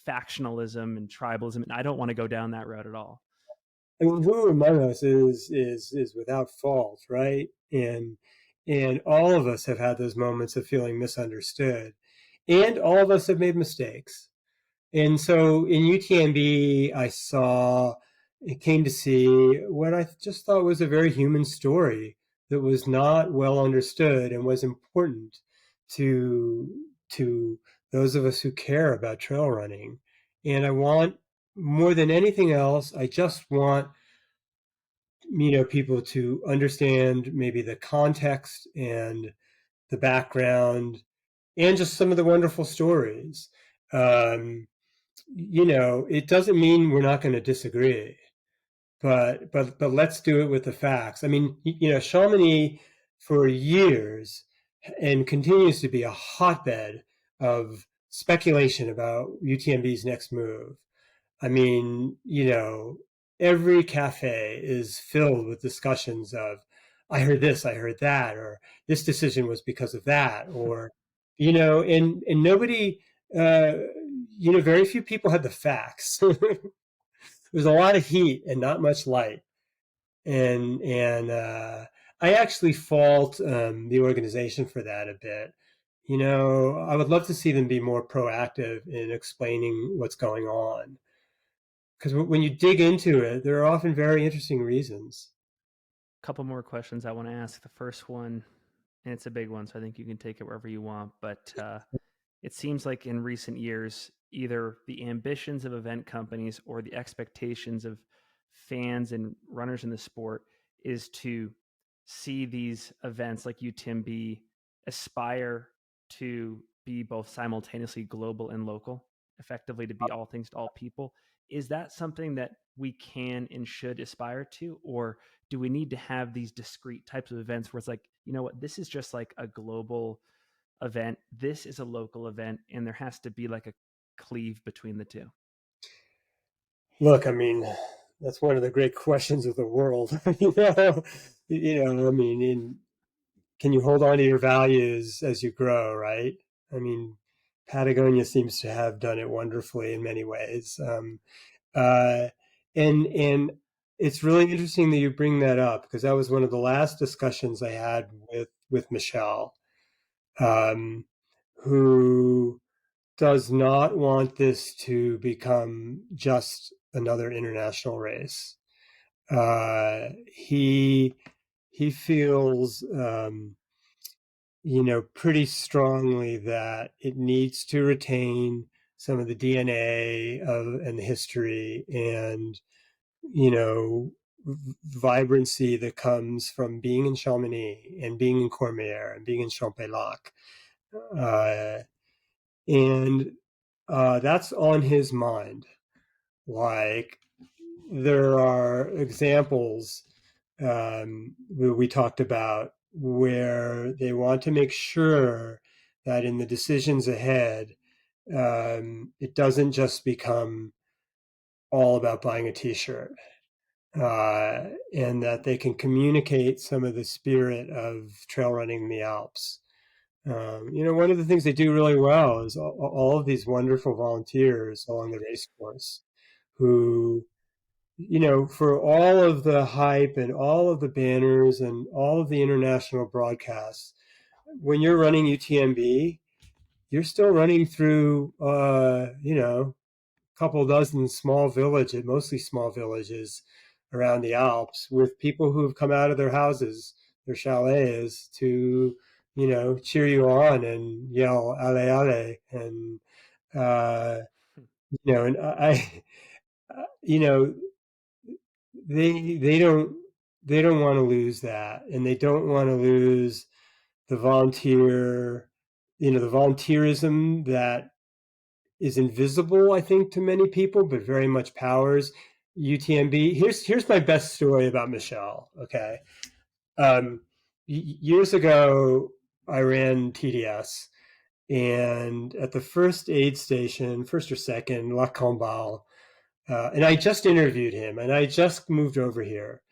factionalism and tribalism, and I don't want to go down that road at all. I mean, who among us is without fault, right? And all of us have had those moments of feeling misunderstood, and all of us have made mistakes. And so in UTMB, it came to see what I just thought was a very human story that was not well understood and was important to to those of us who care about trail running. And I want, more than anything else, I just want, people to understand maybe the context and the background and just some of the wonderful stories. Um, it doesn't mean we're not going to disagree, but let's do it with the facts. I mean, Chamonix for years and continues to be a hotbed of speculation about UTMB's next move. I mean, every cafe is filled with discussions of, I heard this, I heard that, or this decision was because of that, or, and nobody, very few people had the facts. There's a lot of heat and not much light. And I actually fault the organization for that a bit. I would love to see them be more proactive in explaining what's going on, because when you dig into it, there are often very interesting reasons. A couple more questions I want to ask. The first one, and it's a big one, so I think you can take it wherever you want, but it seems like in recent years, either the ambitions of event companies or the expectations of fans and runners in the sport is to see these events like UTMB aspire to be both simultaneously global and local, effectively to be all things to all people. Is that something that we can and should aspire to? Or do we need to have these discrete types of events where it's like, you know what, this is just like a global event, this is a local event, and there has to be like a cleave between the two? Look, I mean, that's one of the great questions of the world. I mean, can you hold on to your values as you grow, right? I mean, Patagonia seems to have done it wonderfully in many ways. Uh, and it's really interesting that you bring that up, because that was one of the last discussions I had with Michelle, um, who does not want this to become just another international race. He feels, pretty strongly that it needs to retain some of the DNA and the history and, you know, vibrancy that comes from being in Chamonix and being in Cormier and being in Champex-Lac. Uh, and that's on his mind. Like, there are examples we talked about where they want to make sure that in the decisions ahead, it doesn't just become all about buying a t-shirt, and that they can communicate some of the spirit of trail running in the Alps. One of the things they do really well is all of these wonderful volunteers along the race course who, for all of the hype and all of the banners and all of the international broadcasts, when you're running UTMB, you're still running through, a couple dozen small villages, mostly small villages around the Alps, with people who've come out of their houses, their chalets, to, cheer you on and yell "Ale ale," and uh, and you know, they don't want to lose that, and they don't want to lose the the volunteerism that is invisible, I think, to many people, but very much powers UTMB. Here's my best story about Michelle. Okay, years ago I ran TDS, and at the first aid station, first or second, La Combal, and I just interviewed him, and I just moved over here,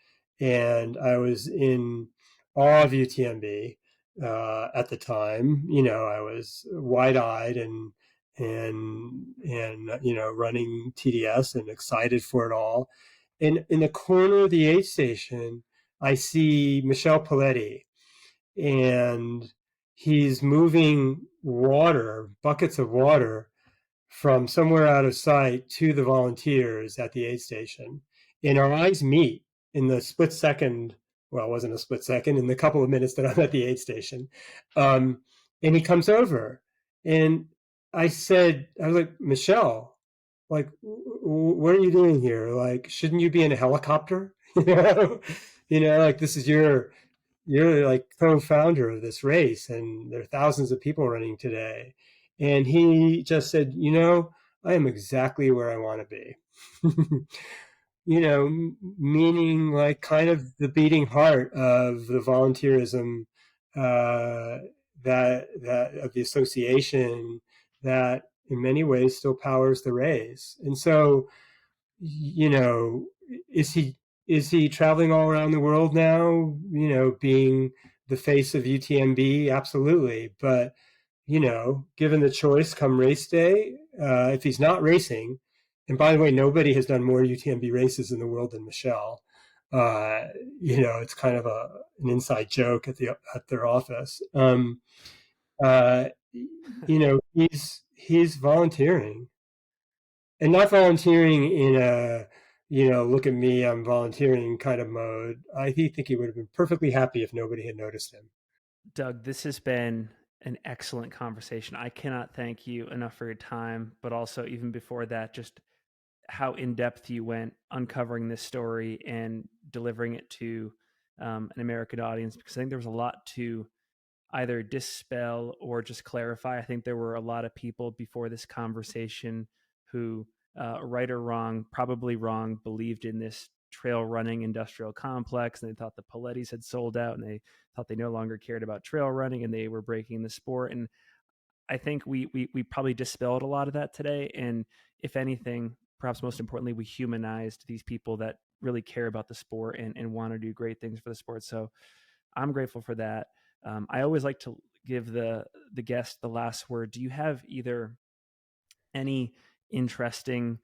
and I was in awe of UTMB at the time. I was wide-eyed and running TDS and excited for it all. And in the corner of the aid station, I see Michel Poletti, and he's moving water, buckets of water, from somewhere out of sight to the volunteers at the aid station. And our eyes meet in the split second. Well, it wasn't a split second, in the couple of minutes that I'm at the aid station. Um, and he comes over, and I was like, Michelle, like, what are you doing here? Like, shouldn't you be in a helicopter? Like, this is you're like co-founder of this race, and there are thousands of people running today. And he just said, I am exactly where I want to be. Meaning like kind of the beating heart of the volunteerism, uh, that of the association that in many ways still powers the race. And so, you know, is he traveling all around the world now? Being the face of UTMB, absolutely. But given the choice come race day, if he's not racing, and by the way, nobody has done more UTMB races in the world than Michelle. Uh, it's kind of an inside joke at their office. Uh, he's volunteering, and not volunteering in a look at me, I'm volunteering kind of mode. I think he would have been perfectly happy if nobody had noticed him. Doug, this has been an excellent conversation. I cannot thank you enough for your time, but also even before that, just how in depth you went uncovering this story and delivering it to an American audience, because I think there was a lot to either dispel or just clarify. I think there were a lot of people before this conversation who, right or wrong, probably wrong, believed in this trail running industrial complex, and they thought the Polettis had sold out, and they thought they no longer cared about trail running, and they were breaking the sport. And I think we probably dispelled a lot of that today. And if anything, perhaps most importantly, we humanized these people that really care about the sport and want to do great things for the sport. So I'm grateful for that. I always like to give the guest the last word. Do you have either any interesting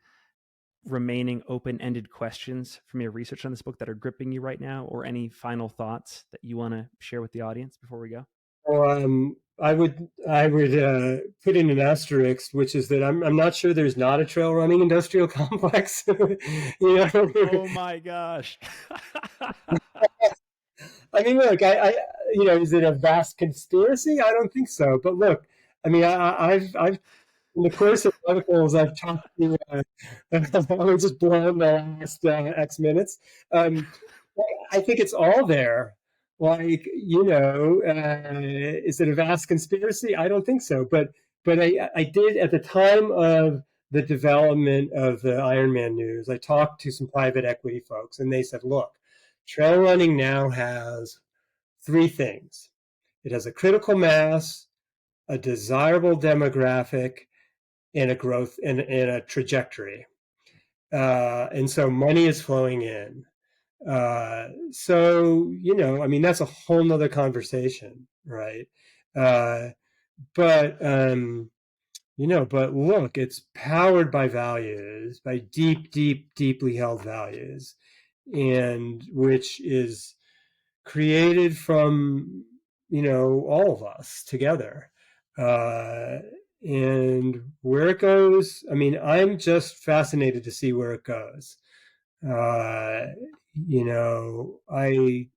remaining open-ended questions from your research on this book that are gripping you right now, or any final thoughts that you want to share with the audience before we go? Well, I would put in an asterisk, which is that I'm not sure there's not a trail running industrial complex. you know, Oh my gosh. I mean, look, is it a vast conspiracy? I don't think so. But look, I mean, I've in the course of articles I've talked to, I was just blown the last X minutes. Um, I think it's all there. Like, is it a vast conspiracy? I don't think so. But I did at the time of the development of the Ironman news. I talked to some private equity folks, and they said, "Look, trail running now has three things. It has a critical mass, a desirable demographic, and a growth and a trajectory. And so money is flowing in. I mean, that's a whole nother conversation, right? Uh, but look, it's powered by values, by deep, deep, deeply held values, and which is created from all of us together. Uh, and where it goes, I mean, I'm just fascinated to see where it goes. Uh, I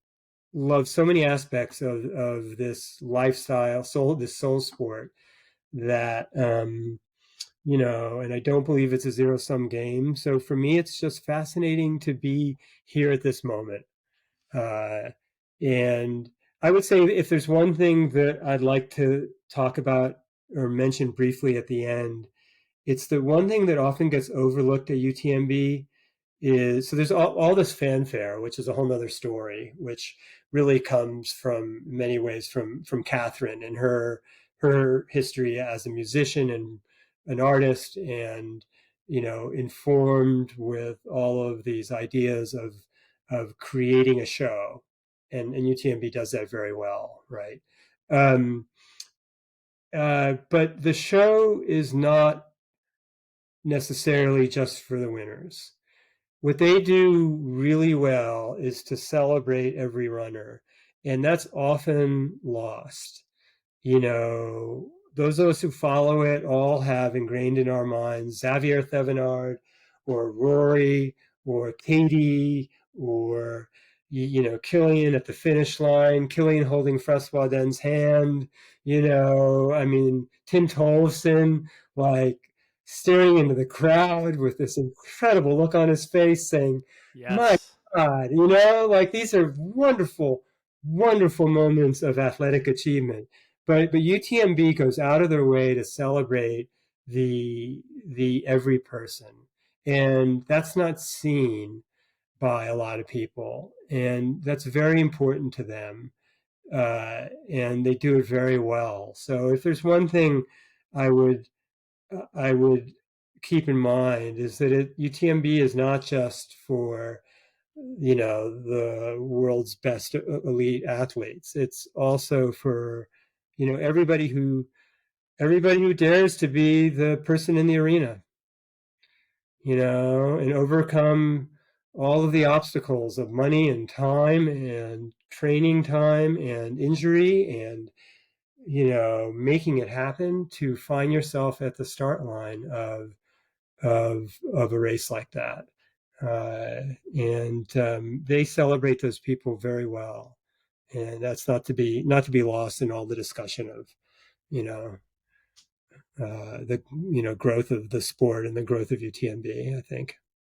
love so many aspects of this lifestyle, this soul sport that, and I don't believe it's a zero sum game. So for me, it's just fascinating to be here at this moment. Uh, and I would say if there's one thing that I'd like to talk about or mention briefly at the end, it's the one thing that often gets overlooked at UTMB is so there's all this fanfare, which is a whole nother story, which really comes from in many ways from Catherine and her history as a musician and an artist, and informed with all of these ideas of creating a show, and UTMB does that very well, right? Um, but the show is not necessarily just for the winners. What they do really well is to celebrate every runner, and that's often lost. You know, those of us who follow it all have ingrained in our minds Xavier Thevenard or Rory or Katie or, Killian at the finish line, Killian holding Francois Den's hand, I mean, Tim Tollefson, like staring into the crowd with this incredible look on his face saying, my Yes. God, like these are wonderful, wonderful moments of athletic achievement. But UTMB goes out of their way to celebrate the every person, and that's not seen by a lot of people, and that's very important to them, and they do it very well. So if there's one thing I would I would keep in mind is that UTMB is not just for the world's best elite athletes. It's also for everybody who dares to be the person in the arena, and overcome all of the obstacles of money and time and training time and injury and making it happen to find yourself at the start line of a race like that. And they celebrate those people very well, and that's not to be lost in all the discussion of you know the growth of the sport and the growth of UTMB, I think.